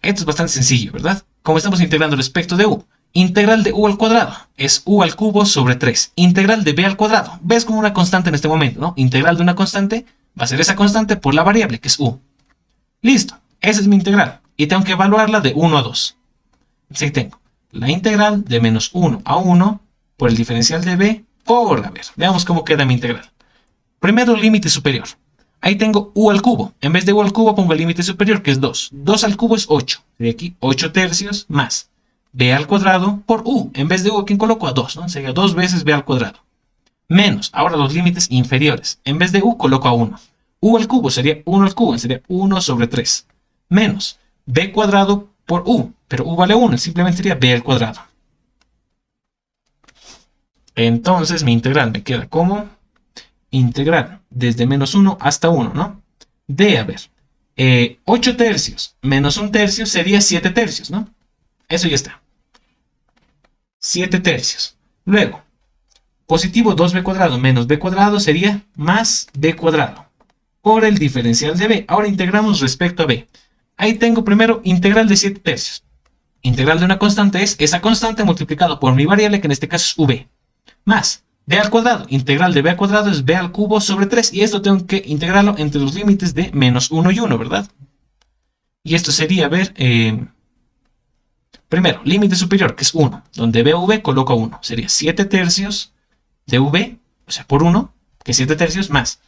es bastante sencillo, ¿verdad? Como estamos integrando respecto de u. Integral de u al cuadrado es u al cubo sobre 3. Integral de b al cuadrado. Ves como una constante en este momento, ¿no? Integral de una constante va a ser esa constante por la variable, que es u. Listo. Esa es mi integral. Y tengo que evaluarla de 1 a 2. Así tengo la integral de menos 1 a 1 por el diferencial de b por, a ver, veamos cómo queda mi integral. Primero, límite superior. Ahí tengo u al cubo. En vez de u al cubo pongo el límite superior, que es 2. 2 al cubo es 8. De aquí 8 tercios más b al cuadrado por u. En vez de u, aquí coloco a 2, ¿no? Sería 2 veces b al cuadrado. Menos, ahora los límites inferiores. En vez de u, coloco a 1. U al cubo sería 1 al cubo, sería 1 sobre 3. Menos b cuadrado por u. Pero u vale 1, simplemente sería b al cuadrado. Entonces mi integral me queda como integral desde menos 1 hasta 1, ¿no? De, a ver, 8 tercios menos 1 tercio sería 7 tercios, ¿no? Eso ya está. 7 tercios. Luego, positivo 2b cuadrado menos b cuadrado sería más b cuadrado por el diferencial de b. Ahora integramos respecto a b. Ahí tengo primero integral de 7 tercios. Integral de una constante es esa constante multiplicado por mi variable, que en este caso es v, más b al cuadrado. Integral de b al cuadrado es b al cubo sobre 3. Y esto tengo que integrarlo entre los límites de menos 1 y 1, ¿verdad? Y esto sería, a ver, primero, límite superior, que es 1. Donde b v coloco 1. Sería 7 tercios de v, o sea, por 1, que es 7 tercios, más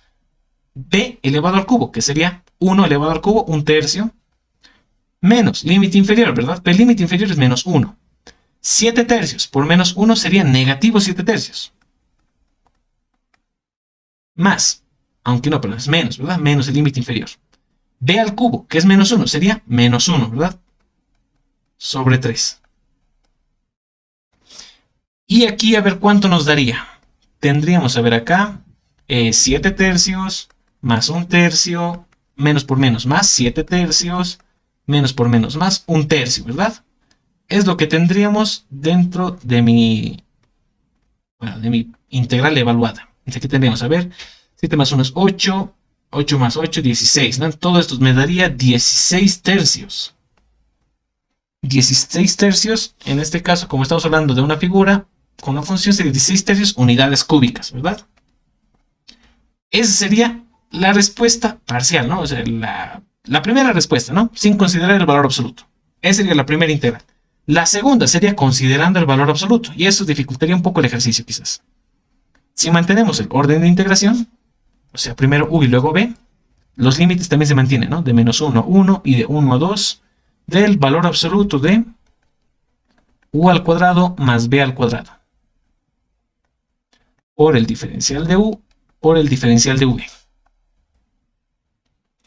b elevado al cubo, que sería 1 elevado al cubo, 1 tercio, menos límite inferior, ¿verdad? El límite inferior es menos 1. 7 tercios por menos 1 sería negativo 7 tercios. Más, aunque no, pero es menos, ¿verdad? Menos el límite inferior. B al cubo, que es menos 1, sería menos 1, ¿verdad? Sobre 3. Y aquí a ver cuánto nos daría. Tendríamos, a ver acá, 7 tercios más 1 tercio, menos por menos más 7 tercios, menos por menos más 1 tercio, ¿verdad? Es lo que tendríamos dentro de mi integral evaluada. Aquí tendríamos, a ver, 7 más 1 es 8, 8 más 8, 16, ¿no? Todo esto me daría 16 tercios. 16 tercios, en este caso, como estamos hablando de una figura, con una función sería 16 tercios unidades cúbicas, ¿verdad? Esa sería la respuesta parcial, ¿no? O sea, la primera respuesta, ¿no? Sin considerar el valor absoluto. Esa sería la primera integral. La segunda sería considerando el valor absoluto, y eso dificultaría un poco el ejercicio, quizás. Si mantenemos el orden de integración, o sea, primero u y luego b, los límites también se mantienen, ¿no? De menos 1 a 1 y de 1 a 2 del valor absoluto de u al cuadrado más b al cuadrado por el diferencial de u por el diferencial de v.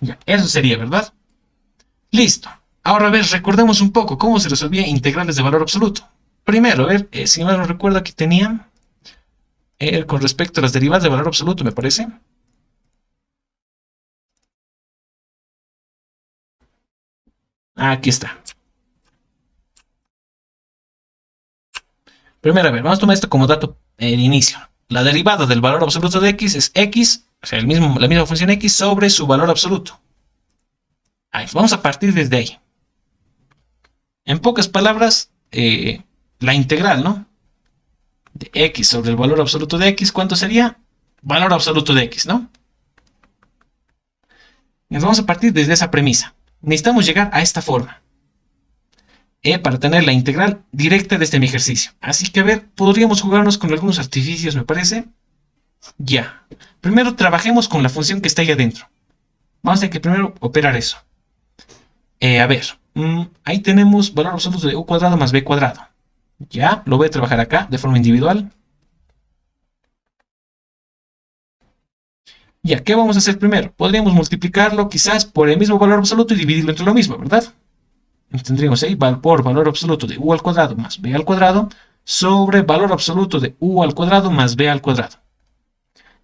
Ya, eso sería, ¿verdad? Listo. Ahora, a ver, recordemos un poco cómo se resolvía integrales de valor absoluto. Primero, a ver, si mal no recuerdo, aquí tenía con respecto a las derivadas de valor absoluto, me parece. Aquí está. Primero, a ver, vamos a tomar esto como dato de inicio. La derivada del valor absoluto de x es x, o sea, la misma función x sobre su valor absoluto. Ahí, vamos a partir desde ahí. En pocas palabras, la integral, ¿no? De x sobre el valor absoluto de x, ¿cuánto sería? Valor absoluto de x, ¿no? Nos vamos a partir desde esa premisa. Necesitamos llegar a esta forma para tener la integral directa de este mi ejercicio. Así que a ver, podríamos jugarnos con algunos artificios, me parece. Ya. Primero trabajemos con la función que está ahí adentro. Vamos a tener que primero operar eso. A ver, ahí tenemos valor absoluto de u cuadrado más b cuadrado. Ya, lo voy a trabajar acá de forma individual. Ya, ¿qué vamos a hacer primero? Podríamos multiplicarlo quizás por el mismo valor absoluto y dividirlo entre lo mismo, ¿verdad? Entonces tendríamos ahí por valor absoluto de u al cuadrado más b al cuadrado sobre valor absoluto de u al cuadrado más b al cuadrado.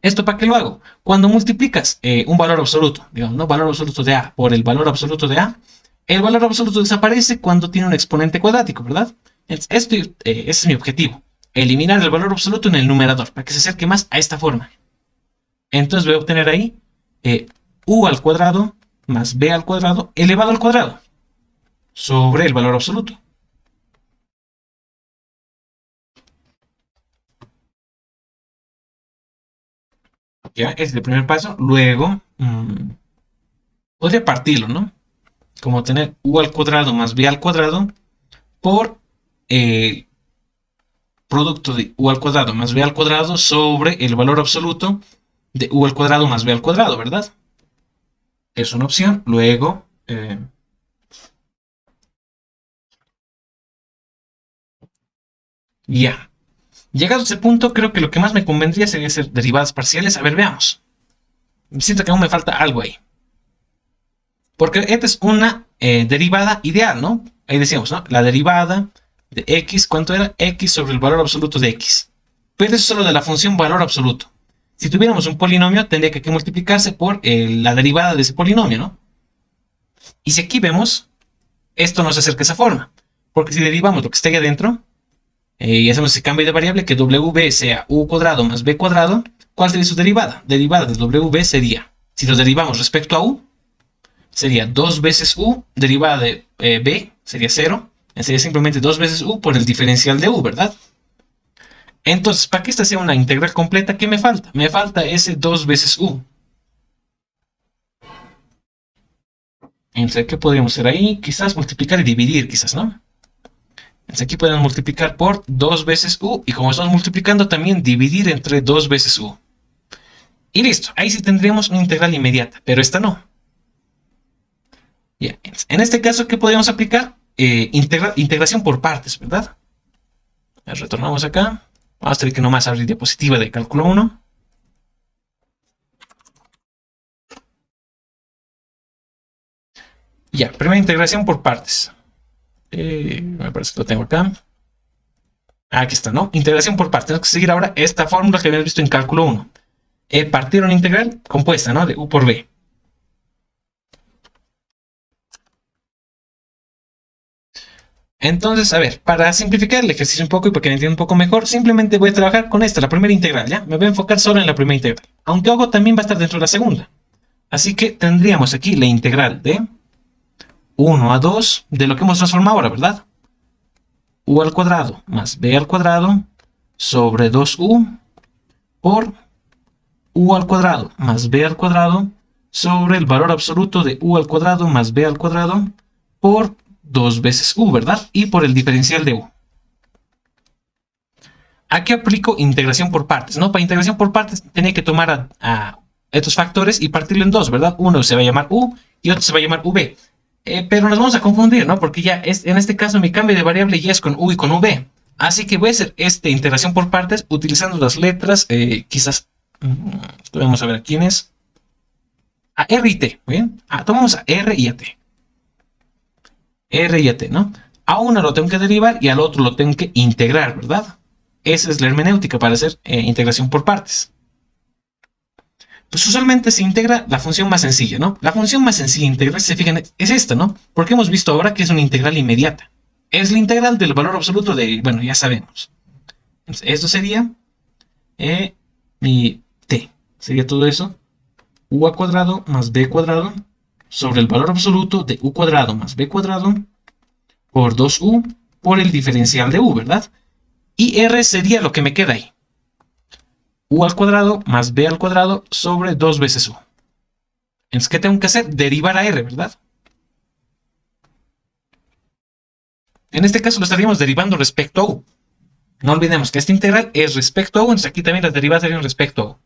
¿Esto para qué lo hago? Cuando multiplicas un valor absoluto, digamos, ¿no? Valor absoluto de a por el valor absoluto de a, el valor absoluto desaparece cuando tiene un exponente cuadrático, ¿verdad? Ese es mi objetivo, eliminar el valor absoluto en el numerador, para que se acerque más a esta forma. Entonces voy a obtener ahí u al cuadrado más b al cuadrado elevado al cuadrado sobre el valor absoluto. Ya, ese es el primer paso. Luego, podría partirlo, ¿no? Como tener u al cuadrado más b al cuadrado por el producto de u al cuadrado más b al cuadrado sobre el valor absoluto de u al cuadrado más b al cuadrado, ¿verdad? Es una opción. Luego, ya. Llegado a ese punto, creo que lo que más me convendría sería hacer derivadas parciales. A ver, veamos. Siento que aún me falta algo ahí. Porque esta es una derivada ideal, ¿no? Ahí decíamos, ¿no? La derivada de x, ¿cuánto era? X sobre el valor absoluto de x. Pero eso es solo de la función valor absoluto. Si tuviéramos un polinomio, tendría que multiplicarse por la derivada de ese polinomio, ¿no? Y si aquí vemos, esto nos acerca a esa forma. Porque si derivamos lo que está ahí adentro, y hacemos ese cambio de variable, que w sea u cuadrado más b cuadrado, ¿cuál sería su derivada? Derivada de w sería, si lo derivamos respecto a u, sería 2 veces u, derivada de b sería 0, sería simplemente 2 veces u por el diferencial de u, ¿verdad? Entonces, para que esta sea una integral completa, ¿qué me falta? Me falta ese 2 veces u. Entre qué podríamos hacer ahí, quizás multiplicar y dividir, quizás, ¿no? Entonces aquí podemos multiplicar por 2 veces u, y como estamos multiplicando, también dividir entre 2 veces u. Y listo, ahí sí tendríamos una integral inmediata, pero esta no. Ya, en este caso, ¿qué podríamos aplicar? Integración por partes, ¿verdad? Retornamos acá. Vamos a tener que nomás abrir diapositiva de cálculo 1. Ya, primera integración por partes. Me parece que lo tengo acá. Aquí está, ¿no? Integración por partes. Tenemos que seguir ahora esta fórmula que habíamos visto en cálculo 1. Partir una integral compuesta, ¿no? De u por b. Entonces, a ver, para simplificar el ejercicio un poco y para que me entienda un poco mejor, simplemente voy a trabajar con esta, la primera integral, ¿ya? Me voy a enfocar solo en la primera integral. Aunque algo también va a estar dentro de la segunda. Así que tendríamos aquí la integral de 1 a 2 de lo que hemos transformado ahora, ¿verdad? U al cuadrado más b al cuadrado sobre 2u por u al cuadrado más b al cuadrado sobre el valor absoluto de u al cuadrado más b al cuadrado por 2 veces u, ¿verdad? Y por el diferencial de u. Aquí aplico integración por partes, ¿no? Para integración por partes tenía que tomar a estos factores y partirlo en dos, ¿verdad? Uno se va a llamar u y otro se va a llamar v. Pero nos vamos a confundir, ¿no? Porque ya en este caso mi cambio de variable ya es con u y con v. Así que voy a hacer esta integración por partes utilizando las letras, quizás, vamos a ver quién es. A R y T, ¿bien? Tomamos a R y a T. R y a T, ¿no? A uno lo tengo que derivar y al otro lo tengo que integrar, ¿verdad? Esa es la hermenéutica para hacer integración por partes. Pues usualmente se integra la función más sencilla, ¿no? La función más sencilla de integrar, si se fijan, es esta, ¿no? Porque hemos visto ahora que es una integral inmediata. Es la integral del valor absoluto de, bueno, ya sabemos. Entonces, esto sería mi t. Sería todo eso. U al cuadrado más b cuadrado sobre el valor absoluto de u cuadrado más b cuadrado por 2u por el diferencial de u, ¿verdad? Y r sería lo que me queda ahí. U al cuadrado más b al cuadrado sobre 2 veces u. Entonces, ¿qué tengo que hacer? Derivar a r, ¿verdad? En este caso lo estaríamos derivando respecto a u. No olvidemos que esta integral es respecto a u, entonces aquí también las derivadas serían respecto a u.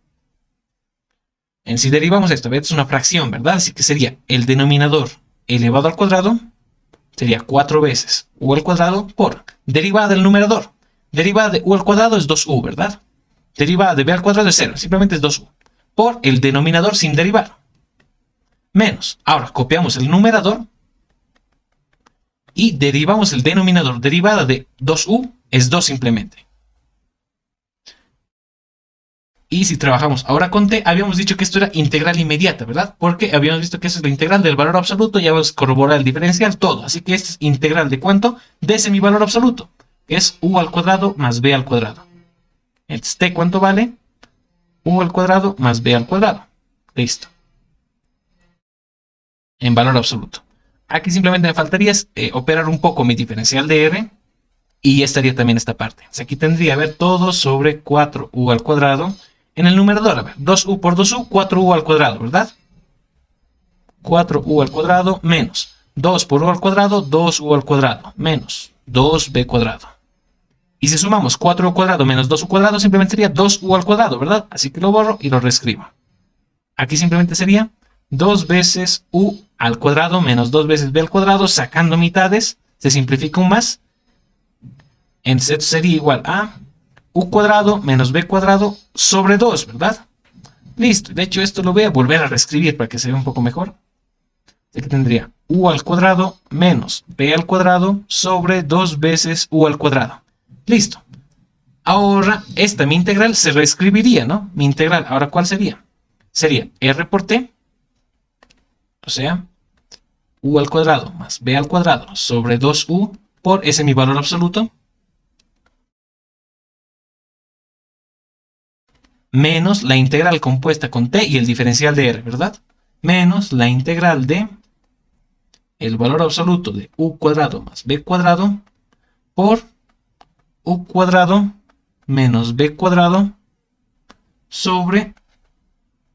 En si derivamos esto, es una fracción, ¿verdad? Así que sería el denominador elevado al cuadrado, sería 4 veces u al cuadrado por derivada del numerador. Derivada de u al cuadrado es 2u, ¿verdad? Derivada de b al cuadrado es 0, simplemente es 2u. Por el denominador sin derivar. Menos. Ahora copiamos el numerador y derivamos el denominador. Derivada de 2u es 2 simplemente. Y si trabajamos ahora con t, habíamos dicho que esto era integral inmediata, ¿verdad? Porque habíamos visto que eso es la integral del valor absoluto, ya vamos a corroborar el diferencial, todo. Así que esto es integral de ¿cuánto? De ese mi valor absoluto, que es u al cuadrado más b al cuadrado. Entonces, t, ¿cuánto vale? U al cuadrado más b al cuadrado. Listo. En valor absoluto. Aquí simplemente me faltaría operar un poco mi diferencial de r y ya estaría también esta parte. Entonces, aquí tendría, a ver, todo sobre 4u al cuadrado. En el numerador, a ver, 2u por 2u, 4u al cuadrado, ¿verdad? 4u al cuadrado menos 2 por u al cuadrado, 2u al cuadrado, menos 2b cuadrado. Y si sumamos 4u al cuadrado menos 2u cuadrado, simplemente sería 2u al cuadrado, ¿verdad? Así que lo borro y lo reescribo. Aquí simplemente sería 2 veces u al cuadrado menos 2 veces b al cuadrado, sacando mitades, se simplifica un más. Entonces esto sería igual a u cuadrado menos b cuadrado sobre 2, ¿verdad? Listo. De hecho, esto lo voy a volver a reescribir para que se vea un poco mejor. Así que tendría u al cuadrado menos b al cuadrado sobre 2 veces u al cuadrado. Listo. Ahora, esta mi integral se reescribiría, ¿no? Mi integral, ¿ahora cuál sería? Sería r por t, o sea, u al cuadrado más b al cuadrado sobre 2u por ese mi valor absoluto, menos la integral compuesta con t y el diferencial de r, ¿verdad? Menos la integral de el valor absoluto de u cuadrado más b cuadrado por u cuadrado menos b cuadrado sobre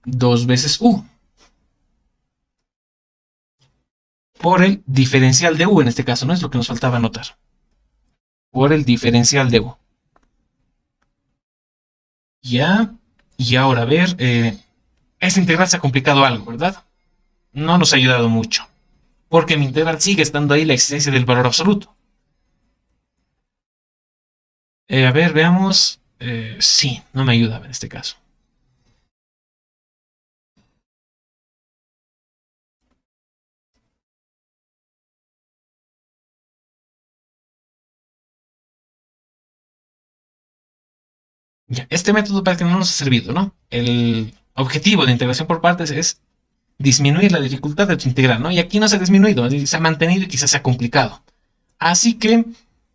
2 veces u. Por el diferencial de u en este caso, ¿no? Es lo que nos faltaba anotar. Por el diferencial de u. Ya. Y ahora, a ver, esta integral se ha complicado algo, ¿verdad? No nos ha ayudado mucho. Porque mi integral sigue estando ahí la existencia del valor absoluto. A ver, veamos. Sí, no me ayuda en este caso. Ya, este método para que no nos ha servido, ¿no? El objetivo de integración por partes es disminuir la dificultad de tu integral, ¿no? Y aquí no se ha disminuido, se ha mantenido y quizás se ha complicado. Así que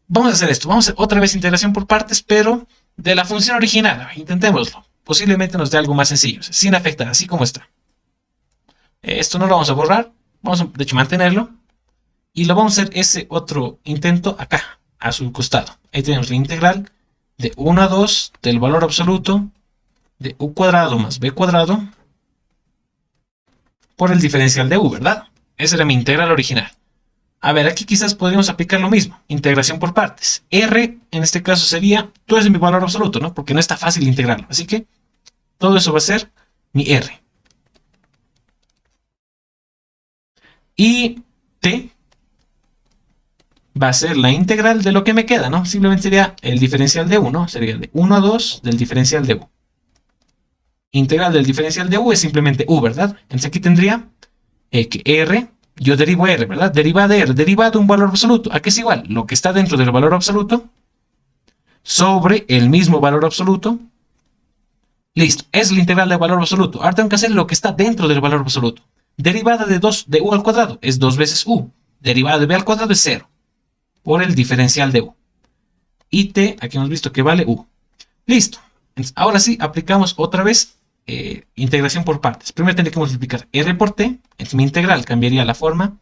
vamos a hacer esto. Vamos a hacer otra vez integración por partes, pero de la función original. Intentémoslo. Posiblemente nos dé algo más sencillo, sin afectar, así como está. Esto no lo vamos a borrar. Vamos a, de hecho, mantenerlo. Y lo vamos a hacer ese otro intento acá, a su costado. Ahí tenemos la integral de 1 a 2 del valor absoluto de u cuadrado más b cuadrado por el diferencial de u, ¿verdad? Esa era mi integral original. A ver, aquí quizás podríamos aplicar lo mismo, integración por partes. R, en este caso sería, todo es mi valor absoluto, ¿no? Porque no está fácil integrarlo. Así que todo eso va a ser mi R. Y T va a ser la integral de lo que me queda, ¿no? Simplemente sería el diferencial de u, ¿no? Sería de 1 a 2 del diferencial de u. Integral del diferencial de u es simplemente u, ¿verdad? Entonces aquí tendría que R, yo derivo R, ¿verdad? Derivada de R, derivada de un valor absoluto. ¿A qué es igual? Lo que está dentro del valor absoluto sobre el mismo valor absoluto. Listo, es la integral del valor absoluto. Ahora tengo que hacer lo que está dentro del valor absoluto. Derivada de 2 de u al cuadrado es 2 veces u. Derivada de b al cuadrado es 0. Por el diferencial de u. Y t, aquí hemos visto que vale u. Listo. Entonces, ahora sí, aplicamos otra vez integración por partes. Primero tendré que multiplicar r por t. Entonces mi integral cambiaría la forma.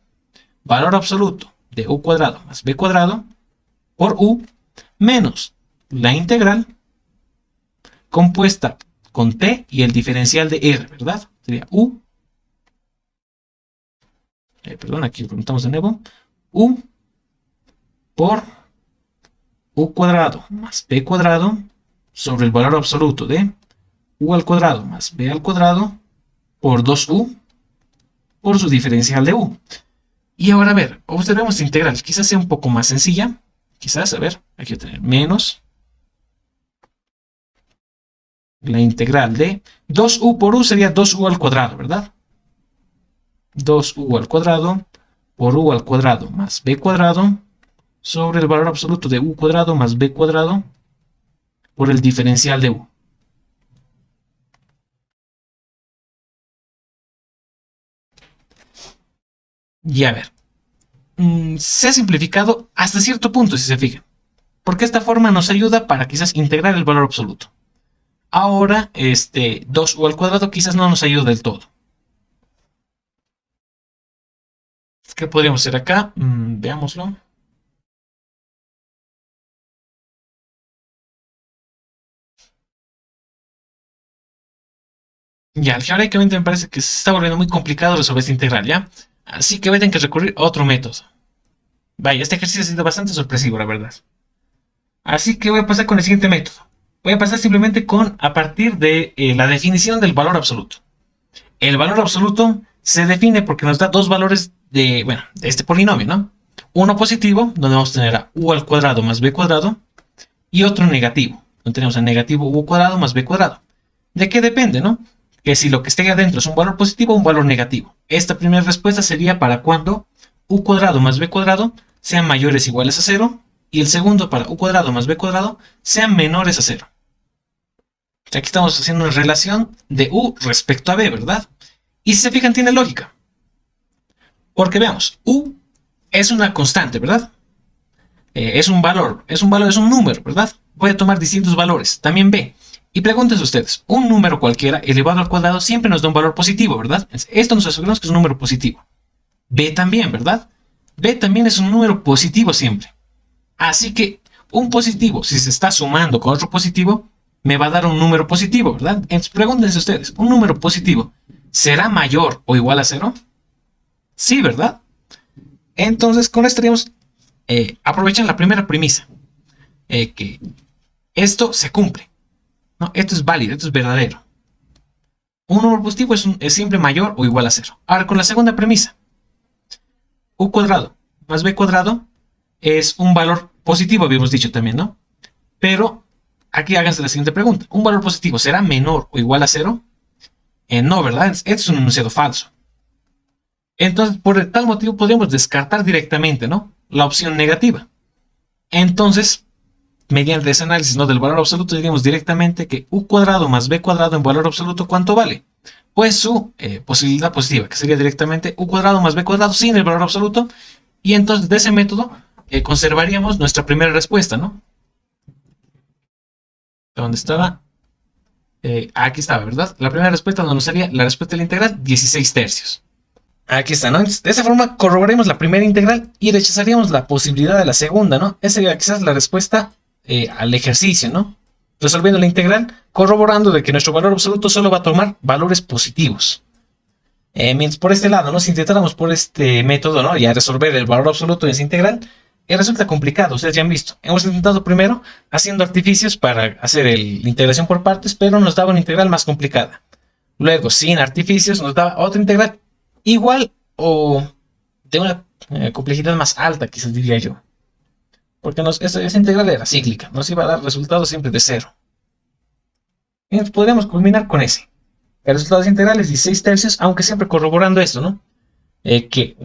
Valor absoluto de u cuadrado más b cuadrado por u menos la integral compuesta con t y el diferencial de r, ¿verdad? Sería u perdón, aquí lo preguntamos de nuevo, u por u cuadrado más b cuadrado sobre el valor absoluto de u al cuadrado más b al cuadrado por 2u por su diferencial de u. Y ahora, a ver, observemos la integral. Quizás sea un poco más sencilla. Quizás, a ver, aquí voy a tener menos la integral de 2u por u sería 2u al cuadrado, ¿verdad? 2u al cuadrado por u al cuadrado más b cuadrado sobre el valor absoluto de u cuadrado más b cuadrado por el diferencial de u. Y a ver, se ha simplificado hasta cierto punto, si se fijan, porque esta forma nos ayuda para quizás integrar el valor absoluto. Ahora, 2u al cuadrado quizás no nos ayuda del todo. ¿Qué podríamos hacer acá? Veámoslo. Ya, geométricamente me parece que se está volviendo muy complicado resolver esta integral, ¿ya? Así que voy a tener que recurrir a otro método. Vaya, este ejercicio ha sido bastante sorpresivo, la verdad. Así que voy a pasar con el siguiente método. Voy a pasar simplemente a partir de la definición del valor absoluto. El valor absoluto se define porque nos da dos valores de este polinomio, ¿no? Uno positivo, donde vamos a tener a u al cuadrado más b cuadrado, y otro negativo, donde tenemos a negativo u cuadrado más b cuadrado. ¿De qué depende, no? Que si lo que esté adentro es un valor positivo o un valor negativo. Esta primera respuesta sería para cuando u cuadrado más b cuadrado sean mayores o iguales a 0, y el segundo para u cuadrado más b cuadrado sean menores a 0. Aquí estamos haciendo una relación de u respecto a b, ¿verdad? Y si se fijan, tiene lógica. Porque veamos, u es una constante, ¿verdad? Es un valor, es un número, ¿verdad? Voy a tomar distintos valores. También b. Y pregúntense ustedes, un número cualquiera elevado al cuadrado siempre nos da un valor positivo, ¿verdad? Esto nos aseguramos que es un número positivo. B también, ¿verdad? B también es un número positivo siempre. Así que un positivo, si se está sumando con otro positivo, me va a dar un número positivo, ¿verdad? Entonces pregúntense ustedes, ¿un número positivo será mayor o igual a 0? Sí, ¿verdad? Entonces con esto estaríamos aprovechando la primera premisa, que esto se cumple. No, esto es válido, esto es verdadero. Un número positivo es siempre mayor o igual a 0. Ahora, con la segunda premisa, u cuadrado más b cuadrado es un valor positivo, habíamos dicho también, ¿no? Pero aquí háganse la siguiente pregunta. ¿Un valor positivo será menor o igual a 0? No, ¿verdad? Esto es un enunciado falso. Entonces, por tal motivo, podríamos descartar directamente, ¿no? La opción negativa. Entonces, mediante ese análisis, ¿no?, del valor absoluto, diríamos directamente que u cuadrado más b cuadrado en valor absoluto, ¿cuánto vale? Pues su posibilidad positiva, que sería directamente u cuadrado más b cuadrado sin el valor absoluto. Y entonces, de ese método, conservaríamos nuestra primera respuesta, ¿no? ¿Dónde estaba? Aquí estaba, ¿verdad? La primera respuesta nos sería la respuesta de la integral, 16 tercios. Aquí está, ¿no? Entonces, de esa forma corroboraremos la primera integral y rechazaríamos la posibilidad de la segunda, ¿no? Esa sería quizás la respuesta al ejercicio, ¿no? Resolviendo la integral, corroborando de que nuestro valor absoluto solo va a tomar valores positivos. Mientras por este lado, ¿no?, si intentáramos por este método, ¿no?, ya resolver el valor absoluto de esa integral, resulta complicado. Ustedes ya han visto. Hemos intentado primero haciendo artificios para hacer la integración por partes, pero nos daba una integral más complicada. Luego, sin artificios, nos daba otra integral igual o de una complejidad más alta, quizás diría yo. Porque esa integral era cíclica, nos iba a dar resultados siempre de 0. Entonces podríamos culminar con ese. El resultado de esa integral es 16 tercios, aunque siempre corroborando esto, ¿no? Que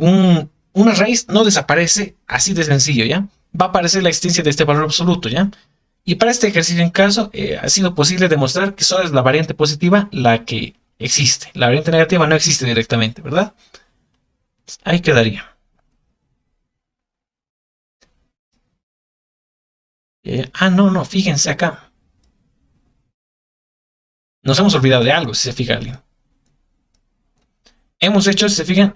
una raíz no desaparece así de sencillo, ¿ya? Va a aparecer la existencia de este valor absoluto, ¿ya? Y para este ejercicio en caso, ha sido posible demostrar que solo es la variante positiva la que existe. La variante negativa no existe directamente, ¿verdad? Ahí quedaría. No, fíjense acá. Nos hemos olvidado de algo, si se fija alguien. Hemos hecho, si se fijan,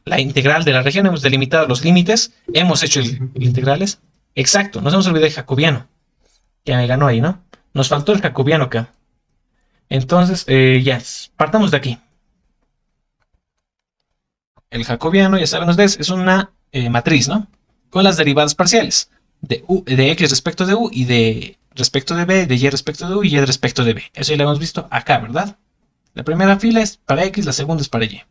la integral de la región, hemos delimitado los límites, hemos hecho integrales. Exacto, nos hemos olvidado del jacobiano. Ya me ganó ahí, ¿no? Nos faltó el jacobiano acá. Entonces, ya, partamos de aquí. el jacobiano, ya saben ustedes, es una matriz, ¿no? Con las derivadas parciales de x respecto de u y de respecto de b, de y respecto de u y y respecto de b. Eso ya lo hemos visto acá, ¿verdad? La primera fila es para x, la segunda es para y.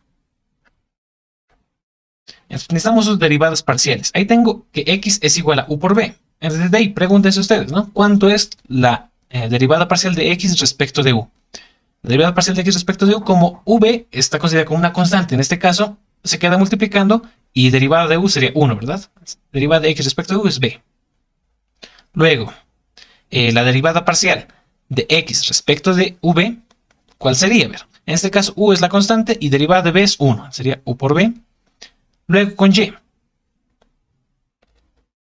Entonces, necesitamos sus derivadas parciales. Ahí tengo que x es igual a u por b. Entonces, de ahí, pregúntense ustedes, ¿no? ¿Cuánto es la derivada parcial de x respecto de u? La derivada parcial de x respecto de u, como v está considerada como una constante, en este caso, se queda multiplicando y derivada de u sería 1, ¿verdad? Derivada de x respecto de u es b. Luego, la derivada parcial de x respecto de v, ¿cuál sería? A ver, en este caso, u es la constante y derivada de b es 1, sería u por b. Luego con y.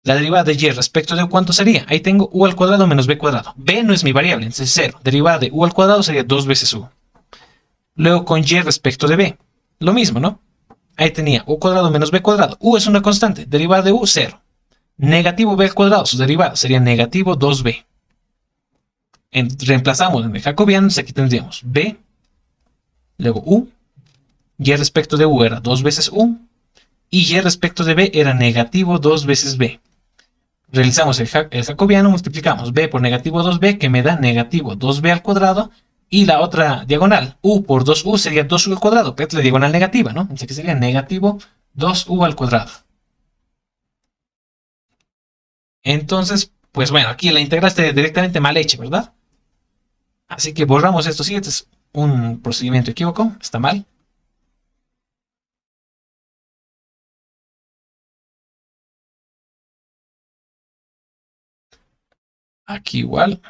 La derivada de y respecto de u, ¿cuánto sería? Ahí tengo u al cuadrado menos b cuadrado. B no es mi variable, entonces 0. Derivada de u al cuadrado sería 2 veces u. Luego con y respecto de b. Lo mismo, ¿no? Ahí tenía u cuadrado menos b cuadrado. U es una constante. Derivada de u, 0. Negativo b al cuadrado, su derivada sería negativo 2b. Reemplazamos en el jacobiano, aquí tendríamos b, luego u. Y respecto de u era 2 veces u. Y y respecto de b era negativo 2 veces b. Realizamos el jacobiano, multiplicamos b por negativo 2b, que me da negativo 2b al cuadrado, y la otra diagonal, u por 2u, sería 2u al cuadrado, que es la diagonal negativa, ¿no? Entonces aquí sería negativo 2u al cuadrado. Entonces, pues bueno, aquí la integral está directamente mal hecha, ¿verdad? Así que borramos esto. Sí, este es un procedimiento equívoco, está mal. Aquí igual.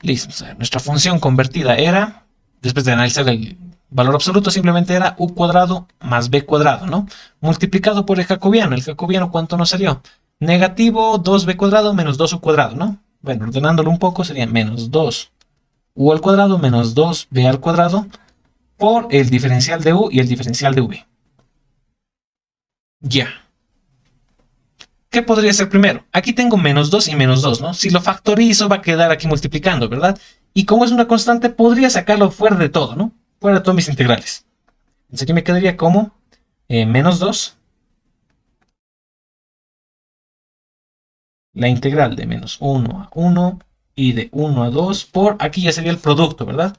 Listo. O sea, nuestra función convertida era, después de analizar el valor absoluto, simplemente era u cuadrado más b cuadrado, ¿no? Multiplicado por el jacobiano. ¿El jacobiano cuánto nos salió? Negativo 2b cuadrado menos 2u cuadrado, ¿no? Bueno, ordenándolo un poco sería menos 2u al cuadrado menos 2b al cuadrado por el diferencial de u y el diferencial de v. Ya. ¿Qué podría ser primero? Aquí tengo menos 2 y menos 2, ¿no? Si lo factorizo va a quedar aquí multiplicando, ¿verdad? Y como es una constante, podría sacarlo fuera de todo, ¿no? Fuera de todos mis integrales. Entonces aquí me quedaría como menos 2. La integral de menos 1 a 1 y de 1 a 2 por, aquí ya sería el producto, ¿verdad?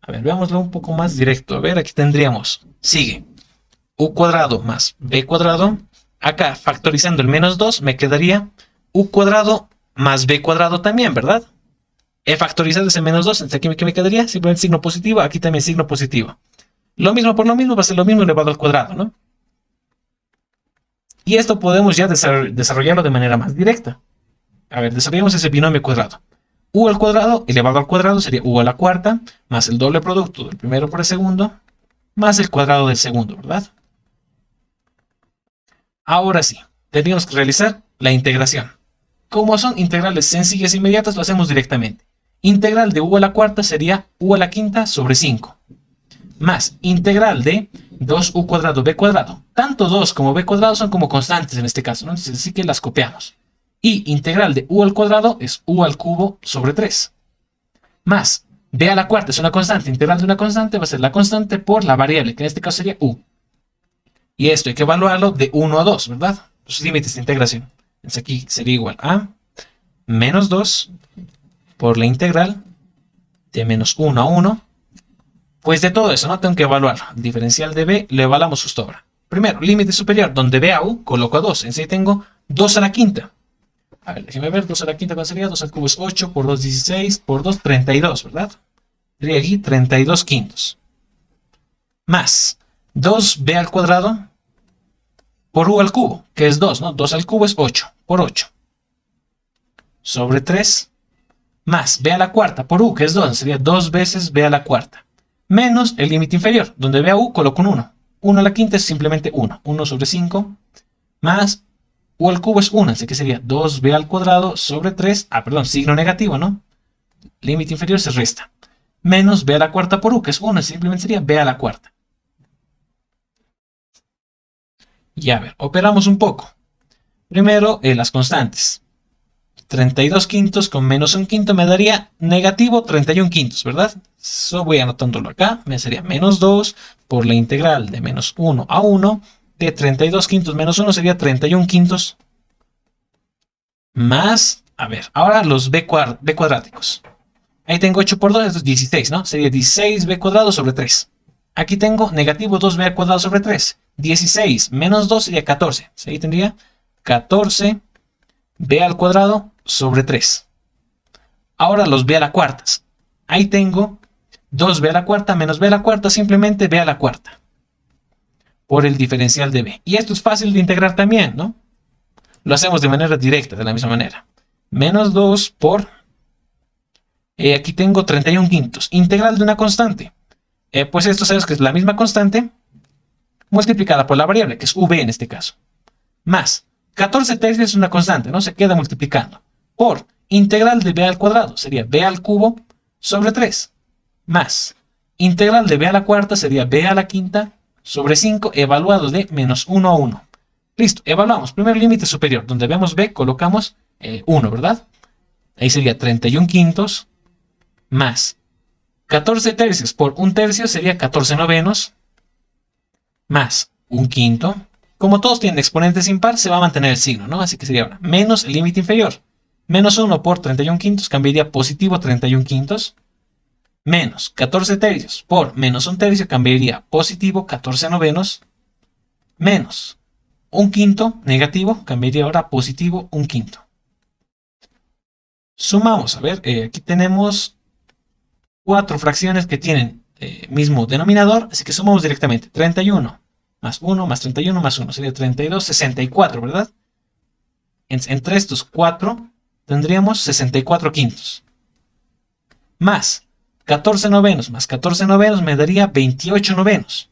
A ver, veámoslo un poco más directo. A ver, aquí tendríamos, sigue, u cuadrado más b cuadrado. Acá, factorizando el menos 2, me quedaría u cuadrado más b cuadrado también, ¿verdad? He factorizado ese menos 2, entonces aquí me quedaría simplemente signo positivo, aquí también signo positivo. Lo mismo por lo mismo va a ser lo mismo elevado al cuadrado, ¿no? Y esto podemos ya desarrollarlo de manera más directa. A ver, desarrollamos ese binomio cuadrado. U al cuadrado elevado al cuadrado sería u a la cuarta, más el doble producto del primero por el segundo, más el cuadrado del segundo, ¿verdad? Ahora sí, tendríamos que realizar la integración. Como son integrales sencillas e inmediatas, lo hacemos directamente. Integral de u a la cuarta sería u a la quinta sobre 5. Más integral de 2u cuadrado b cuadrado. Tanto 2 como b cuadrado son como constantes en este caso, ¿no? Entonces sí que las copiamos. Y integral de u al cuadrado es u al cubo sobre 3. Más b a la cuarta es una constante. Integral de una constante va a ser la constante por la variable, que en este caso sería u. Y esto hay que evaluarlo de 1 a 2, ¿verdad? Los límites de integración. Entonces aquí sería igual a menos 2 por la integral de menos 1 a 1. Pues de todo eso, ¿no? Tengo que evaluar. El diferencial de b lo evaluamos justo ahora. Primero, límite superior, donde b a u, coloco a 2. Entonces ahí tengo 2 a la quinta. A ver, déjenme ver, 2 a la quinta, ¿cuál sería? 2 al cubo es 8, por 2, 16, por 2, 32, ¿verdad? Sería aquí 32 quintos. Más 2b al cuadrado por u al cubo, que es 2, ¿no? 2 al cubo es 8, por 8. Sobre 3, más b a la cuarta por u, que es 2, sería 2 veces b a la cuarta. Menos el límite inferior, donde b a u coloco un 1. 1 a la quinta es simplemente 1. 1 sobre 5, más u al cubo es 1, así que sería 2b al cuadrado sobre 3, signo negativo, ¿no? Límite inferior se resta. Menos b a la cuarta por u, que es 1, simplemente sería b a la cuarta. Y a ver, operamos un poco. Primero, las constantes. 32 quintos con menos un quinto me daría negativo 31 quintos, ¿verdad? Eso voy anotándolo acá. Me sería menos 2 por la integral de menos 1 a 1 de 32 quintos menos 1 sería 31 quintos. Más, a ver, ahora los b cuadráticos. Ahí tengo 8 por 2, esto es 16, ¿no? Sería 16b cuadrado sobre 3. Aquí tengo negativo 2b al cuadrado sobre 3. 16 menos 2 sería 14. Ahí tendría 14b al cuadrado sobre 3. Ahora los b a la cuartas. Ahí tengo 2b a la cuarta menos b a la cuarta, simplemente b a la cuarta. Por el diferencial de b. Y esto es fácil de integrar también, ¿no? Lo hacemos de manera directa, de la misma manera. Menos 2 por... aquí tengo 31 quintos. Integral de una constante. Pues esto sabes que es la misma constante multiplicada por la variable, que es v en este caso. Más 14 tercios es una constante, ¿no? Se queda multiplicando. Por integral de b al cuadrado sería b al cubo sobre 3. Más integral de b a la cuarta sería b a la quinta sobre 5 evaluado de menos 1 a 1. Listo, evaluamos. Primer límite superior, donde vemos b, colocamos 1, ¿verdad? Ahí sería 31 quintos más 14 tercios por 1 tercio sería 14 novenos más 1 quinto. Como todos tienen exponentes impar, se va a mantener el signo, ¿no? Así que sería ahora menos el límite inferior. Menos 1 por 31 quintos cambiaría positivo 31 quintos. Menos 14 tercios por menos 1 tercio cambiaría positivo 14 novenos. Menos 1 quinto negativo cambiaría ahora positivo 1 quinto. Sumamos, a ver, aquí tenemos 4 fracciones que tienen mismo denominador, así que sumamos directamente. 31 más 1 más 31 más 1 sería 32, 64, ¿verdad? Entre estos 4 tendríamos 64 quintos. Más 14 novenos más 14 novenos me daría 28 novenos.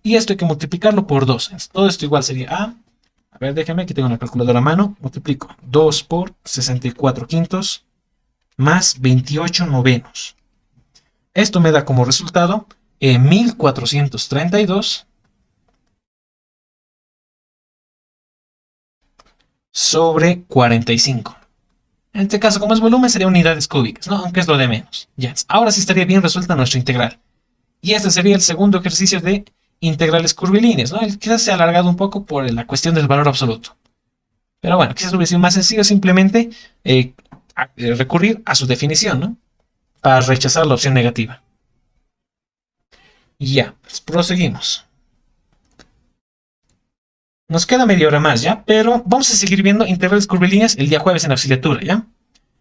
Y esto hay que multiplicarlo por 2. Todo esto igual sería a ver, déjame, aquí tengo una calculadora a mano. Multiplico 2 por 64 quintos más 28 novenos. Esto me da como resultado 1432 sobre 45. En este caso, como es volumen, sería unidades cúbicas, ¿no? Aunque es lo de menos. Ya, ahora sí estaría bien resuelta nuestra integral. Y este sería el segundo ejercicio de integrales curvilíneas, ¿no? Quizás se ha alargado un poco por la cuestión del valor absoluto. Pero bueno, quizás hubiera sido más sencillo simplemente recurrir a su definición, ¿no? Para rechazar la opción negativa. Y ya, pues proseguimos. Nos queda media hora más, ¿ya? Pero vamos a seguir viendo integrales curvilíneas el día jueves en la auxiliatura, ¿ya?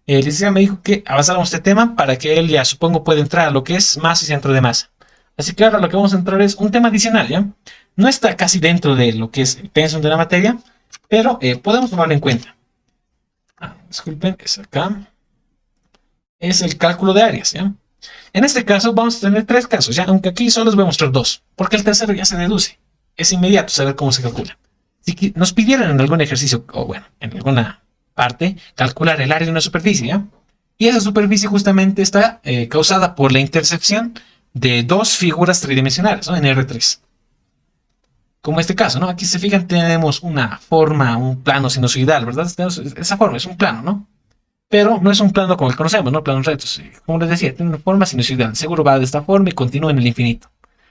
El licenciado me dijo que avanzáramos este tema para que él ya, supongo, pueda entrar a lo que es masa y centro de masa. Así que ahora lo que vamos a entrar es un tema adicional, ¿ya? No está casi dentro de lo que es el pensum de la materia, pero podemos tomarlo en cuenta. Disculpen, es acá. Es el cálculo de áreas, ¿ya? En este caso vamos a tener 3 casos, ¿ya? Aunque aquí solo les voy a mostrar 2, porque el tercero ya se deduce. Es inmediato saber cómo se calcula. Si nos pidieran en algún ejercicio, o bueno, en alguna parte, calcular el área de una superficie, ¿ya? Y esa superficie justamente está causada por la intercepción de 2 figuras tridimensionales, ¿no? En R3. Como este caso, ¿no? Aquí se fijan, tenemos una forma, un plano sinusoidal, ¿verdad? Esa forma es un plano, ¿no? Pero no es un plano como el que conocemos, ¿no? Planos rectos. Como les decía, tiene una forma sinusoidal. Seguro va de esta forma y continúa en el infinito.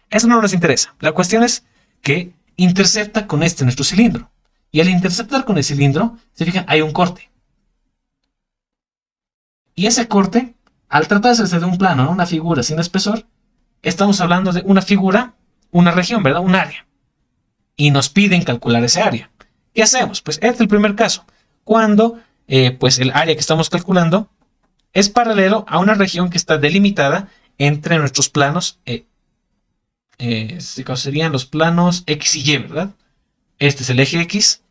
Eso no nos interesa. La cuestión es que intercepta con nuestro cilindro. Y al interceptar con el cilindro, se fijan, hay un corte. Y ese corte, al tratarse de un plano, ¿no? Una figura sin espesor, estamos hablando de una figura, una región, ¿verdad? Un área. Y nos piden calcular ese área. ¿Qué hacemos? Pues este es el primer caso. Cuando pues el área que estamos calculando es paralelo a una región que está delimitada entre nuestros planos. Este caso serían los planos X y Y, ¿verdad? Este es el eje X,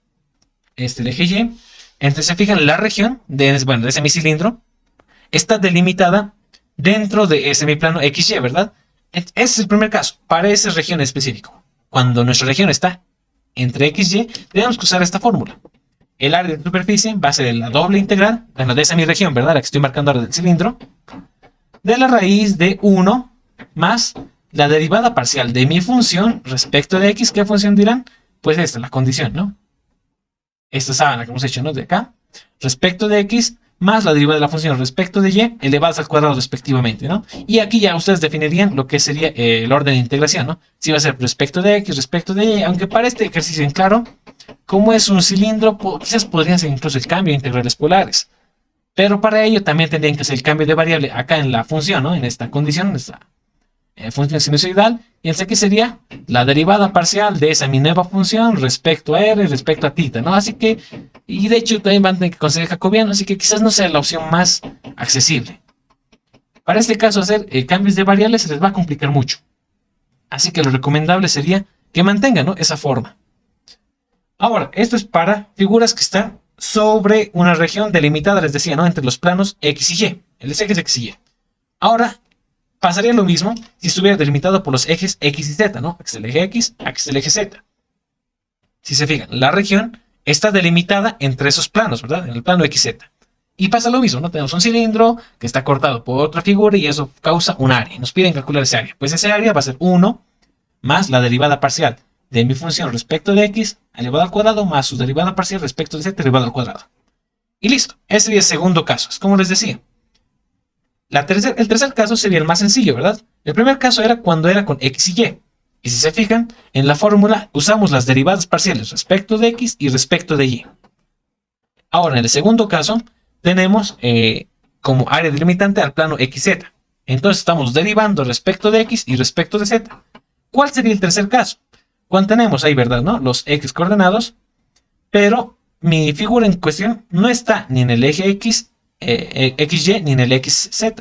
este el eje Y. Entonces se fijan, la región de ese semicilindro está delimitada dentro de ese semiplano XY, ¿verdad? Ese es el primer caso, para esa región en específico. Cuando nuestra región está entre X y Y, tenemos que usar esta fórmula. El área de superficie va a ser la doble integral, bueno, de esa mi región, ¿verdad? La que estoy marcando ahora del cilindro, de la raíz de 1 más la derivada parcial de mi función respecto de X. ¿Qué función dirán? Pues esta, la condición, ¿no? esta sábana que hemos hecho, ¿no? De acá, respecto de x, más la derivada de la función respecto de y, elevadas al cuadrado respectivamente, ¿no? Y aquí ya ustedes definirían lo que sería el orden de integración, ¿no? Si va a ser respecto de x, respecto de y, aunque para este ejercicio en claro, como es un cilindro, quizás podrían ser incluso el cambio de integrales polares. Pero para ello también tendrían que hacer el cambio de variable acá en la función, ¿no? En esta condición, en esta función sinusoidal. Y el aquí sería la derivada parcial de esa mi nueva función respecto a r, respecto a θ, ¿no? Así que, y de hecho también van a tener que conseguir jacobiano, así que quizás no sea la opción más accesible. Para este caso, hacer cambios de variables se les va a complicar mucho. Así que lo recomendable sería que mantengan, ¿no? Esa forma. Ahora, esto es para figuras que están sobre una región delimitada, les decía, ¿no? Entre los planos X y Y. El eje es X y Y. Ahora, pasaría lo mismo si estuviera delimitado por los ejes X y Z, ¿no? Aquí está el eje X, aquí está el eje Z. Si se fijan, la región está delimitada entre esos planos, ¿verdad? En el plano XZ. Y pasa lo mismo, ¿no? Tenemos un cilindro que está cortado por otra figura y eso causa un área. Nos piden calcular ese área. Pues ese área va a ser 1 más la derivada parcial de mi función respecto de x elevado al cuadrado más su derivada parcial respecto de z elevado al cuadrado. Y listo. Ese sería el segundo caso. Es como les decía. El tercer caso sería el más sencillo, ¿verdad? El primer caso era cuando era con x y y. Y si se fijan, en la fórmula usamos las derivadas parciales respecto de x y respecto de y. Ahora, en el segundo caso, tenemos como área delimitante al plano xz. Entonces estamos derivando respecto de x y respecto de z. ¿Cuál sería el tercer caso? Cuando tenemos ahí, ¿verdad? ¿No? Los x coordenados, pero mi figura en cuestión no está ni en el eje x, xy ni en el xz.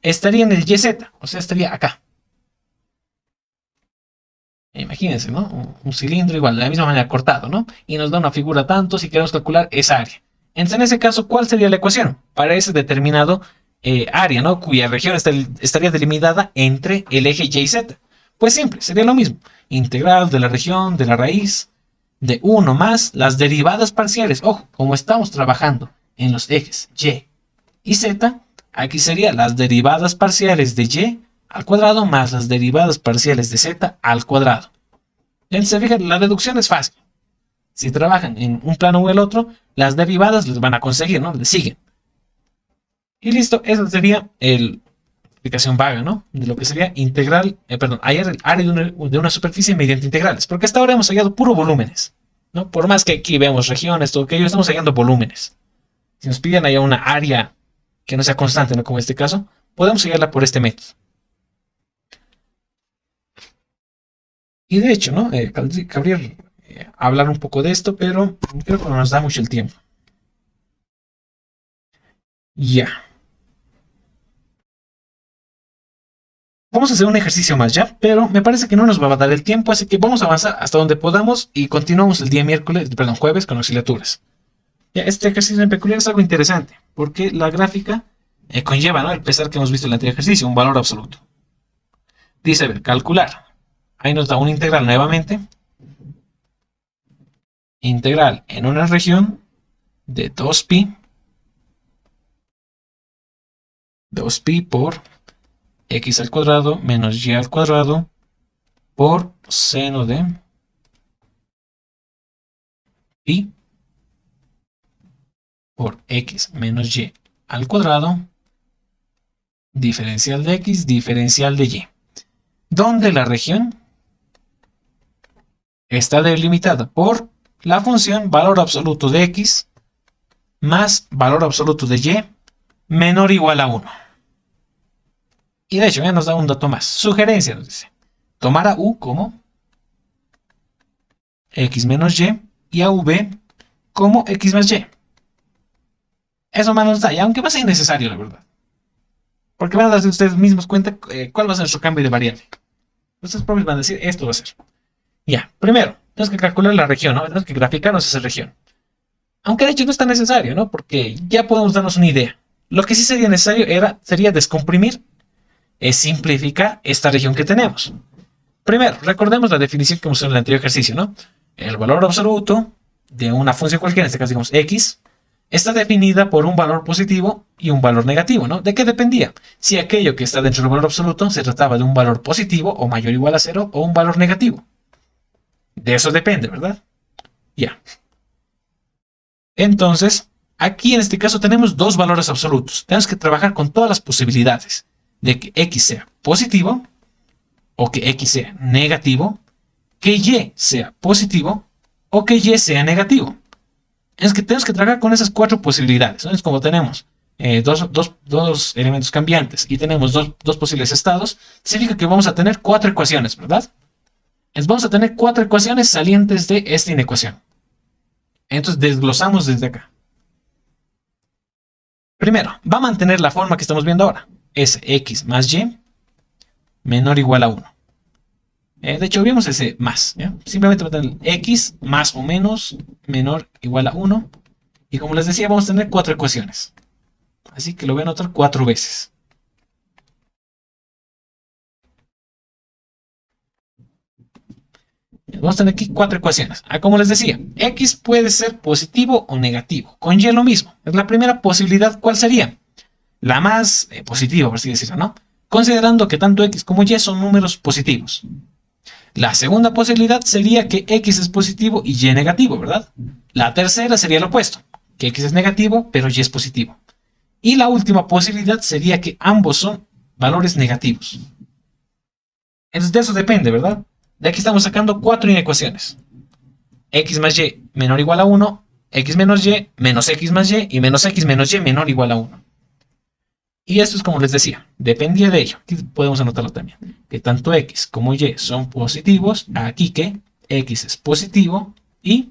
Estaría en el yz, o sea, estaría acá. Imagínense, ¿no? Un cilindro igual, de la misma manera cortado, ¿no? Y nos da una figura tanto si queremos calcular esa área. Entonces, en ese caso, ¿cuál sería la ecuación? Para ese determinado área, ¿no? Cuya región estaría delimitada entre el eje y y z. Pues simple, sería lo mismo. Integral de la región, de la raíz, de 1 más las derivadas parciales. Ojo, como estamos trabajando en los ejes y z, aquí serían las derivadas parciales de y al cuadrado más las derivadas parciales de z al cuadrado. Entonces, fíjense, la deducción es fácil. Si trabajan en un plano o el otro, las derivadas les van a conseguir, ¿no? Les siguen. Y listo, esa sería la explicación vaga, ¿no? De lo que sería integral, hallar el área de una superficie mediante integrales. Porque hasta ahora hemos hallado puro volúmenes, ¿no? Por más que aquí veamos regiones, todo aquello, estamos hallando volúmenes. Si nos piden allá una área que no sea constante, ¿no? Como en este caso, podemos hallarla por este método. Y de hecho, ¿no? Cabría hablar un poco de esto, pero creo que no nos da mucho el tiempo. Ya. Vamos a hacer un ejercicio más ya, pero me parece que no nos va a dar el tiempo, así que vamos a avanzar hasta donde podamos y continuamos el día jueves con auxiliaturas. Ya, este ejercicio en peculiar es algo interesante, porque la gráfica conlleva, ¿no? El pesar que hemos visto en el anterior ejercicio, un valor absoluto. Dice, a ver, calcular. Ahí nos da un integral nuevamente. Integral en una región de 2pi por x al cuadrado menos y al cuadrado por seno de pi por x menos y al cuadrado diferencial de x diferencial de y, donde la región está delimitada por la función valor absoluto de x más valor absoluto de y menor o igual a 1. Y de hecho ya nos da un dato más. Sugerencia nos dice. Tomar a u como x menos y a v como x más y. Eso más nos da, y aunque va a ser innecesario, la verdad. Porque van a darse ustedes mismos cuenta cuál va a ser nuestro cambio de variable. Ustedes propios van a decir, esto va a ser. Ya, primero, tenemos que calcular la región, ¿no? Tenemos que graficarnos esa región. Aunque de hecho no es tan necesario, ¿no? Porque ya podemos darnos una idea. Lo que sí sería necesario sería descomprimir, simplificar esta región que tenemos. Primero, recordemos la definición que hemos usado en el anterior ejercicio, ¿no? El valor absoluto de una función cualquiera, en este caso digamos x, está definida por un valor positivo y un valor negativo, ¿no? ¿De qué dependía? Si aquello que está dentro del valor absoluto se trataba de un valor positivo o mayor o igual a 0 o un valor negativo. De eso depende, ¿verdad? Ya. Entonces, aquí en este caso tenemos dos valores absolutos. Tenemos que trabajar con todas las posibilidades de que x sea positivo o que x sea negativo, que y sea positivo o que y sea negativo. Es que tenemos que trabajar con esas cuatro posibilidades, ¿no? Es como tenemos dos elementos cambiantes y tenemos dos posibles estados, significa que vamos a tener cuatro ecuaciones, ¿verdad? Entonces vamos a tener cuatro ecuaciones salientes de esta inecuación. Entonces desglosamos desde acá. Primero, va a mantener la forma que estamos viendo ahora. Es x más y menor o igual a 1. De hecho, vimos ese más. ¿ya? Simplemente va a tener x más o menos menor o igual a 1. Y como les decía, vamos a tener cuatro ecuaciones. Así que lo voy a anotar 4 veces. Vamos a tener aquí cuatro ecuaciones. Como les decía, x puede ser positivo o negativo. Con y lo mismo. Es la primera posibilidad. ¿Cuál sería? La más positiva, por así decirlo, ¿no? Considerando que tanto x como y son números positivos. La segunda posibilidad sería que x es positivo y y negativo, ¿verdad? La tercera sería lo opuesto, que x es negativo, pero y es positivo. Y la última posibilidad sería que ambos son valores negativos. Entonces de eso depende, ¿verdad? De aquí estamos sacando cuatro inecuaciones. X más y menor o igual a 1, x menos y, menos x más y menos x menos y menor o igual a 1. Y esto es como les decía, dependía de ello. Aquí podemos anotarlo también. Que tanto x como y son positivos. Aquí que x es positivo y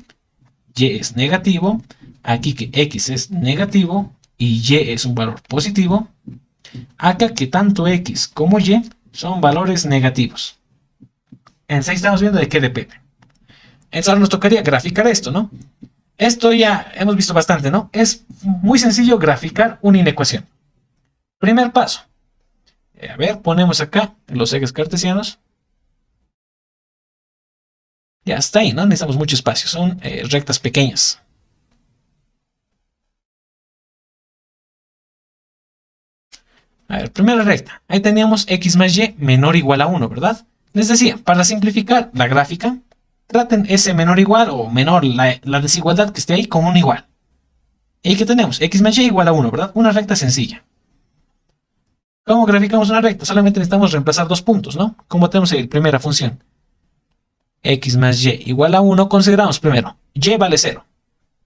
y es negativo. Aquí que x es negativo y y es un valor positivo. Acá que tanto x como y son valores negativos. Entonces ahí estamos viendo de qué depende. Entonces ahora nos tocaría graficar esto, ¿no? Esto ya hemos visto bastante, ¿no? Es muy sencillo graficar una inecuación. Primer paso. A ver, ponemos acá los ejes cartesianos. Ya está ahí, no necesitamos mucho espacio, son rectas pequeñas. A ver, primera recta. Ahí teníamos x más y menor o igual a 1, ¿verdad? Les decía, para simplificar la gráfica, traten ese menor o igual o menor, la desigualdad que esté ahí, con un igual. ¿Y qué tenemos? X más y igual a 1, ¿verdad? Una recta sencilla. ¿Cómo graficamos una recta? Solamente necesitamos reemplazar dos puntos, ¿no? Como tenemos ahí, primera función. X más y igual a 1, consideramos primero, y vale 0.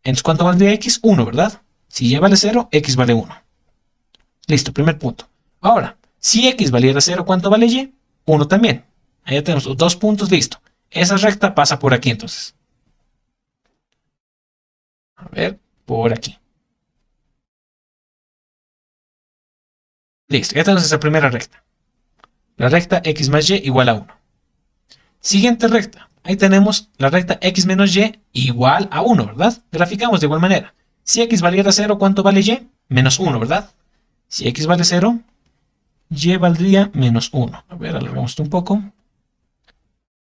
Entonces, ¿cuánto valdría x? 1, ¿verdad? Si y vale 0, x vale 1. Listo, primer punto. Ahora, si x valiera 0, ¿cuánto vale y? 1 también. Ahí tenemos dos puntos, listo. Esa recta pasa por aquí entonces. A ver, por aquí. Listo, ya tenemos esa primera recta. La recta x más y igual a 1. Siguiente recta. Ahí tenemos la recta x menos y igual a 1, ¿verdad? Graficamos de igual manera. Si x valiera 0, ¿cuánto vale y? Menos 1, ¿verdad? Si x vale 0, y valdría menos 1. A ver, alargamos esto un poco.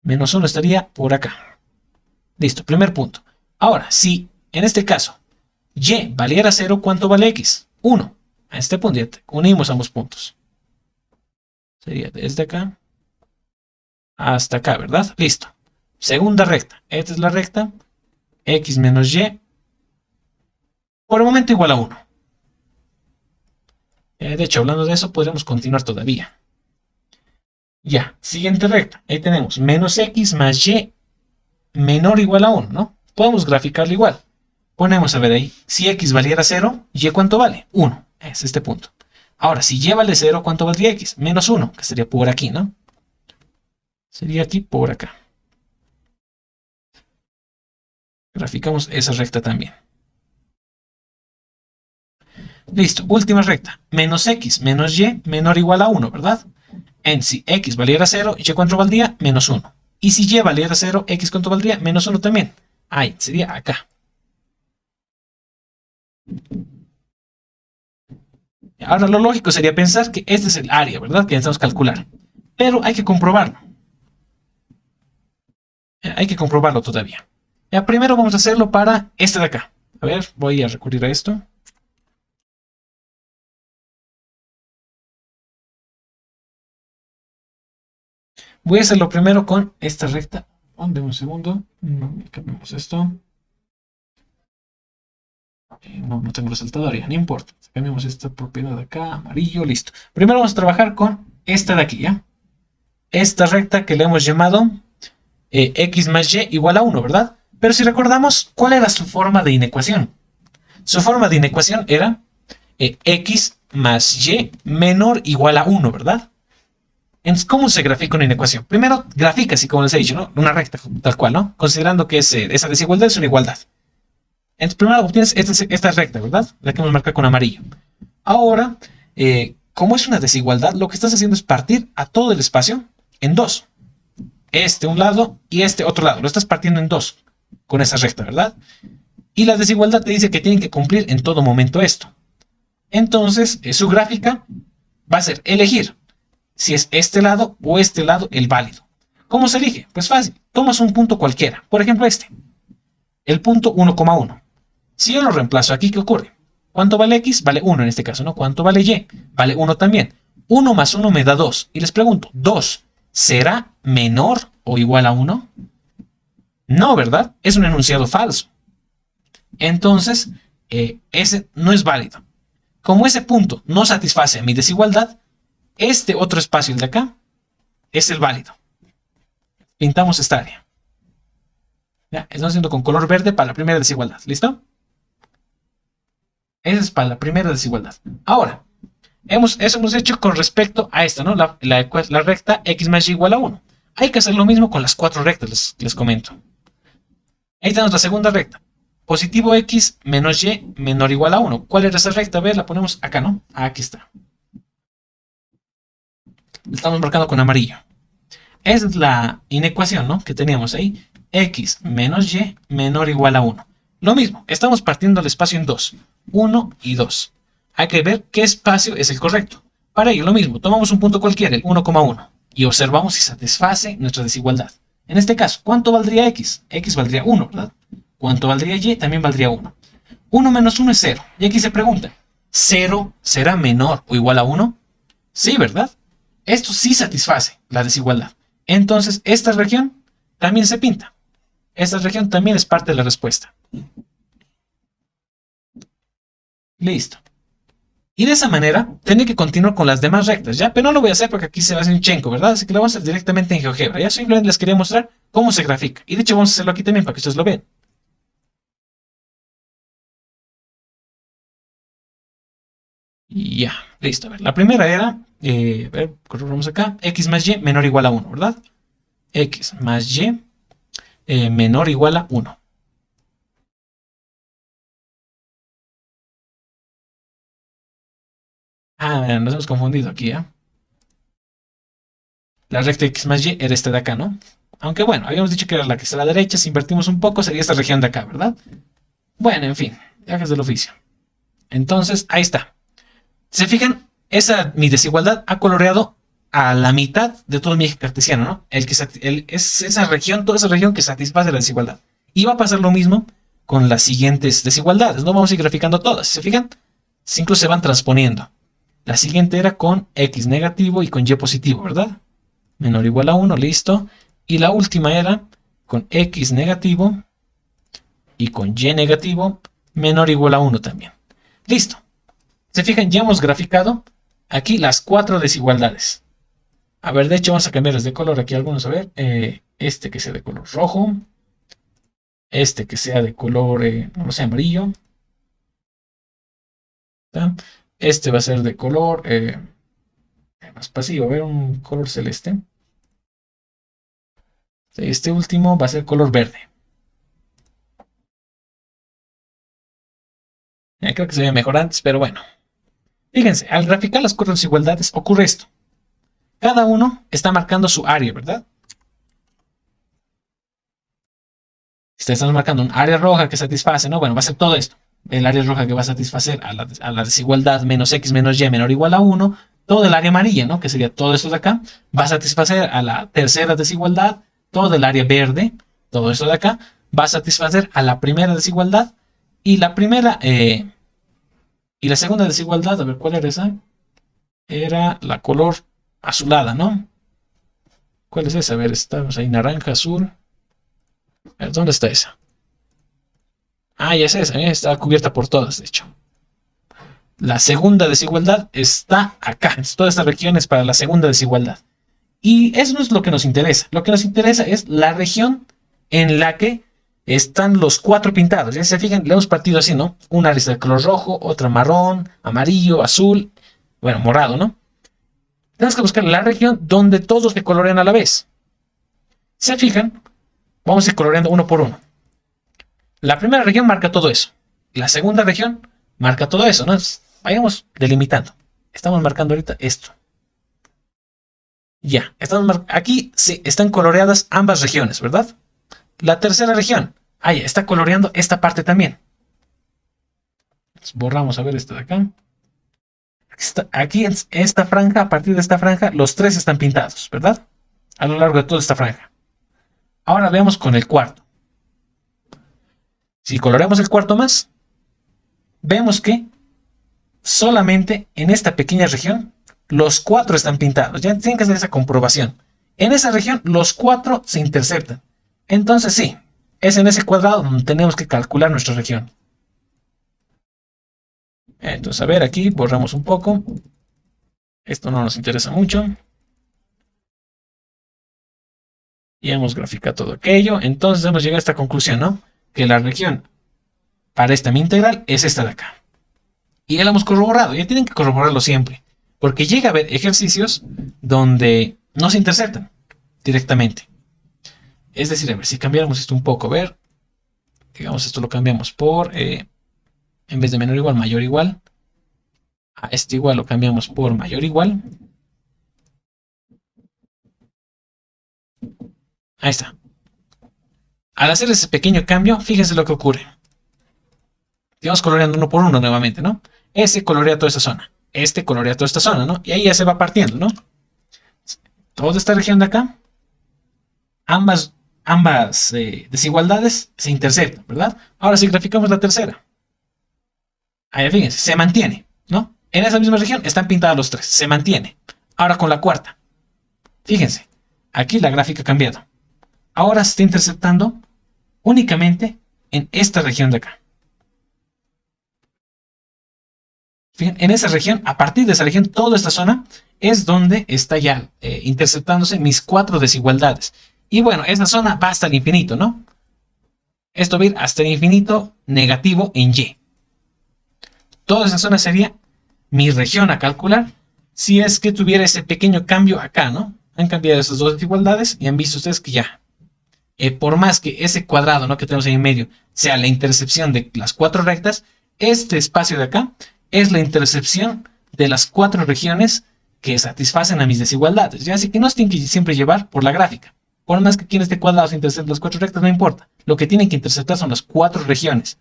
Menos 1 estaría por acá. Listo, primer punto. Ahora, si en este caso y valiera 0, ¿cuánto vale x? 1. A este punto ya unimos ambos puntos. Sería desde acá hasta acá, ¿verdad? Listo. Segunda recta. Esta es la recta. X menos y. Por el momento igual a 1. De hecho, hablando de eso, podríamos continuar todavía. Ya, siguiente recta. Ahí tenemos menos x más y menor o igual a 1, ¿no? Podemos graficarlo igual. Ponemos a ver ahí. Si x valiera 0, y ¿cuánto vale? 1. Es este punto. Ahora, si y vale 0, ¿cuánto valdría x? Menos 1, que sería por aquí, ¿no? Sería aquí por acá. Graficamos esa recta también. Listo, última recta. Menos x menos y menor o igual a 1, ¿verdad? En si x valiera 0, y ¿cuánto valdría? Menos 1. Y si y valiera 0, x ¿cuánto valdría? Menos 1 también. Ahí, sería acá. Ahora lo lógico sería pensar que este es el área, ¿verdad? Que necesitamos calcular. Pero hay que comprobarlo. Hay que comprobarlo todavía. Ya, primero vamos a hacerlo para este de acá. A ver, voy a recurrir a esto. Voy a hacerlo primero con esta recta. Dame un segundo. Cambiamos esto. No tengo resaltador ya, no importa. Cambiamos esta propiedad de acá, amarillo, listo. Primero vamos a trabajar con esta de aquí, ¿ya? Esta recta que le hemos llamado x más y igual a 1, ¿verdad? Pero si recordamos, ¿cuál era su forma de inecuación? Su forma de inecuación era x más y menor o igual a 1, ¿verdad? Entonces, ¿cómo se grafica una inecuación? Primero, grafica, así como les he dicho, ¿no? Una recta, tal cual, ¿no? Considerando que esa desigualdad es una igualdad. Entonces, primero obtienes esta recta, ¿verdad? La que hemos marcado con amarillo. Ahora, como es una desigualdad, lo que estás haciendo es partir a todo el espacio en dos. Este un lado y este otro lado. Lo estás partiendo en dos con esa recta, ¿verdad? Y la desigualdad te dice que tienen que cumplir en todo momento esto. Entonces, su gráfica va a ser elegir si es este lado o este lado el válido. ¿Cómo se elige? Pues fácil. Tomas un punto cualquiera. Por ejemplo, este. El punto 1,1. Si yo lo reemplazo aquí, ¿qué ocurre? ¿Cuánto vale x? Vale 1 en este caso, ¿no? ¿Cuánto vale y? Vale 1 también. 1 más 1 me da 2. Y les pregunto, ¿2 será menor o igual a 1? No, ¿verdad? Es un enunciado falso. Entonces, ese no es válido. Como ese punto no satisface mi desigualdad, este otro espacio, el de acá, es el válido. Pintamos esta área. Ya, estamos haciendo con color verde para la primera desigualdad. ¿Listo? Esa es para la primera desigualdad. Ahora, eso hemos hecho con respecto a esta, ¿no? La recta x más y igual a 1. Hay que hacer lo mismo con las cuatro rectas, les comento. Ahí tenemos la segunda recta. Positivo x menos y menor o igual a 1. ¿Cuál era esa recta? A ver, la ponemos acá, ¿no? Aquí está. La estamos marcando con amarillo. Esa es la inecuación, ¿no? Que teníamos ahí. X menos y menor o igual a 1. Lo mismo, estamos partiendo el espacio en 2. 1 y 2. Hay que ver qué espacio es el correcto. Para ello, lo mismo, tomamos un punto cualquiera, el 1,1, y observamos si satisface nuestra desigualdad. En este caso, ¿cuánto valdría x? X valdría 1, ¿verdad? ¿Cuánto valdría y? También valdría 1. 1 menos 1 es 0. Y aquí se pregunta, ¿0 será menor o igual a 1? Sí, ¿verdad? Esto sí satisface la desigualdad. Entonces, esta región también se pinta. Esta región también es parte de la respuesta. Listo. Y de esa manera, tengo que continuar con las demás rectas, ¿ya? Pero no lo voy a hacer porque aquí se va a hacer un chenco, ¿verdad? Así que lo vamos a hacer directamente en GeoGebra. Ya simplemente les quería mostrar cómo se grafica. Y de hecho vamos a hacerlo aquí también para que ustedes lo vean. Y ya, listo. A ver, la primera era, a ver, corramos acá, x más y menor o igual a 1, ¿verdad? X más y menor o igual a 1. Ah, nos hemos confundido aquí, ¿eh? La recta x más y era esta de acá, ¿no? Aunque bueno, habíamos dicho que era la que está a la derecha, si invertimos un poco sería esta región de acá, ¿verdad? Bueno, en fin, viajes del oficio. Entonces, ahí está. ¿Se fijan? Mi desigualdad ha coloreado a la mitad de todo mi eje cartesiano, ¿no? Es esa región, toda esa región que satisface la desigualdad. Y va a pasar lo mismo con las siguientes desigualdades. No vamos a ir graficando todas. ¿Se fijan? Incluso se van transponiendo. La siguiente era con x negativo y con y positivo, ¿verdad? Menor o igual a 1, listo. Y la última era con x negativo y con y negativo menor o igual a 1 también. Listo. Se fijan, ya hemos graficado aquí las cuatro desigualdades. A ver, de hecho vamos a cambiarles de color aquí algunos. A ver, este que sea de color rojo. Este que sea de color, no sé, amarillo. ¿Está? Este va a ser de color más pasivo. A ver, un color celeste. Este último va a ser color verde. Creo que se ve mejor antes, pero bueno. Fíjense, al graficar las cuatro desigualdades ocurre esto. Cada uno está marcando su área, ¿verdad? Estamos marcando un área roja que satisface, ¿no? Bueno, va a ser todo esto. El área roja que va a satisfacer a la desigualdad menos x menos y menor o igual a 1. Todo el área amarilla, ¿no? Que sería todo esto de acá. Va a satisfacer a la tercera desigualdad. Todo el área verde, todo esto de acá. Va a satisfacer a la primera desigualdad. Y la primera... y la segunda desigualdad, a ver, ¿cuál era esa? Era la color azulada, ¿no? ¿Cuál es esa? A ver, estamos ahí, naranja, azul. A ver, ¿dónde está esa? Ah, ya sé, está cubierta por todas, de hecho. La segunda desigualdad está acá. Toda esta región es para la segunda desigualdad. Y eso no es lo que nos interesa. Lo que nos interesa es la región en la que están los cuatro pintados. Ya se fijan, le hemos partido así, ¿no? Una es de color rojo, otra marrón, amarillo, azul, bueno, morado, ¿no? Tenemos que buscar la región donde todos se colorean a la vez. Se fijan, vamos a ir coloreando uno por uno. La primera región marca todo eso. La segunda región marca todo eso, ¿no? Vayamos delimitando. Estamos marcando ahorita esto. Ya, aquí sí, están coloreadas ambas regiones, ¿verdad? La tercera región, ya, está coloreando esta parte también. Borramos a ver esto de acá. Aquí en esta franja, a partir de esta franja, los tres están pintados, ¿verdad? A lo largo de toda esta franja. Ahora veamos con el cuarto. Si coloreamos el cuarto más, vemos que solamente en esta pequeña región los cuatro están pintados. Ya tienen que hacer esa comprobación. En esa región los cuatro se interceptan. Entonces sí, es en ese cuadrado donde tenemos que calcular nuestra región. Entonces, a ver, aquí borramos un poco. Esto no nos interesa mucho. Y hemos graficado todo aquello. Entonces hemos llegado a esta conclusión, ¿no? Que la región para esta mi integral es esta de acá. Y ya la hemos corroborado. Ya tienen que corroborarlo siempre. Porque llega a haber ejercicios donde no se interceptan directamente. Es decir, a ver, si cambiáramos esto un poco, a ver. Digamos, esto lo cambiamos por... en vez de menor igual, mayor igual. A este igual lo cambiamos por mayor igual. Ahí está. Al hacer ese pequeño cambio, fíjense lo que ocurre. Digamos coloreando uno por uno nuevamente, ¿no? Ese colorea toda esta zona. Este colorea toda esta zona, ¿no? Y ahí ya se va partiendo, ¿no? Toda esta región de acá, ambas desigualdades se interceptan, ¿verdad? Ahora si graficamos la tercera. Ahí fíjense, se mantiene, ¿no? En esa misma región están pintados los tres, se mantiene. Ahora con la cuarta. Fíjense, aquí la gráfica ha cambiado. Ahora se está interceptando únicamente en esta región de acá. Fíjense, en esa región, a partir de esa región, toda esta zona es donde está ya interceptándose mis cuatro desigualdades. Y bueno, esa zona va hasta el infinito, ¿no? Esto va a ir hasta el infinito negativo en Y. Toda esa zona sería mi región a calcular si es que tuviera ese pequeño cambio acá, ¿no? Han cambiado esas dos desigualdades y han visto ustedes que ya, por más que ese cuadrado, ¿no?, que tenemos ahí en medio sea la intercepción de las cuatro rectas, este espacio de acá es la intercepción de las cuatro regiones que satisfacen a mis desigualdades. ¿Ya? Así que no se tienen que siempre llevar por la gráfica. Por más que aquí en este cuadrado se intercepten las cuatro rectas, no importa. Lo que tienen que interceptar son las cuatro regiones.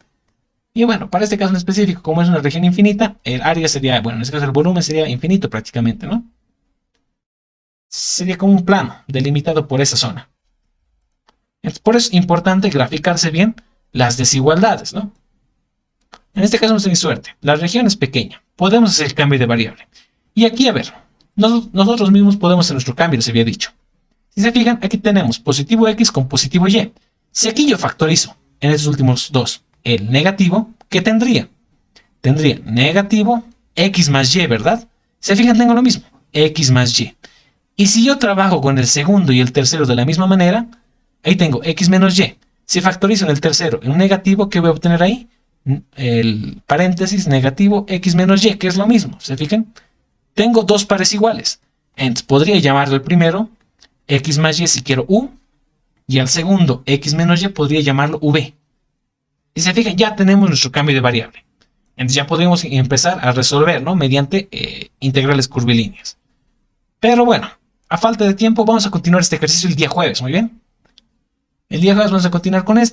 Y bueno, para este caso en específico, como es una región infinita, el área sería, bueno, en este caso el volumen sería infinito prácticamente, ¿no? Sería como un plano delimitado por esa zona. Entonces, por eso es importante graficarse bien las desigualdades, ¿no? En este caso hemos tenido suerte. La región es pequeña. Podemos hacer el cambio de variable. Y aquí, a ver, nosotros mismos podemos hacer nuestro cambio, les había dicho. Si se fijan, aquí tenemos positivo X con positivo Y. Si aquí yo factorizo en estos últimos dos el negativo, ¿qué tendría? Tendría negativo X más Y, ¿verdad? Se fijan, tengo lo mismo, X más Y. Y si yo trabajo con el segundo y el tercero de la misma manera, ahí tengo X menos Y. Si factorizo en el tercero en un negativo, ¿qué voy a obtener ahí? El paréntesis negativo X menos Y, que es lo mismo. ¿Se fijan? Tengo dos pares iguales. Entonces podría llamarlo el primero X más Y si quiero U, y al segundo X menos Y podría llamarlo V. Y se fijan, ya tenemos nuestro cambio de variable. Entonces ya podemos empezar a resolver, ¿no?, mediante integrales curvilíneas. Pero bueno, a falta de tiempo vamos a continuar este ejercicio el día jueves, ¿muy bien? El día jueves vamos a continuar con esto.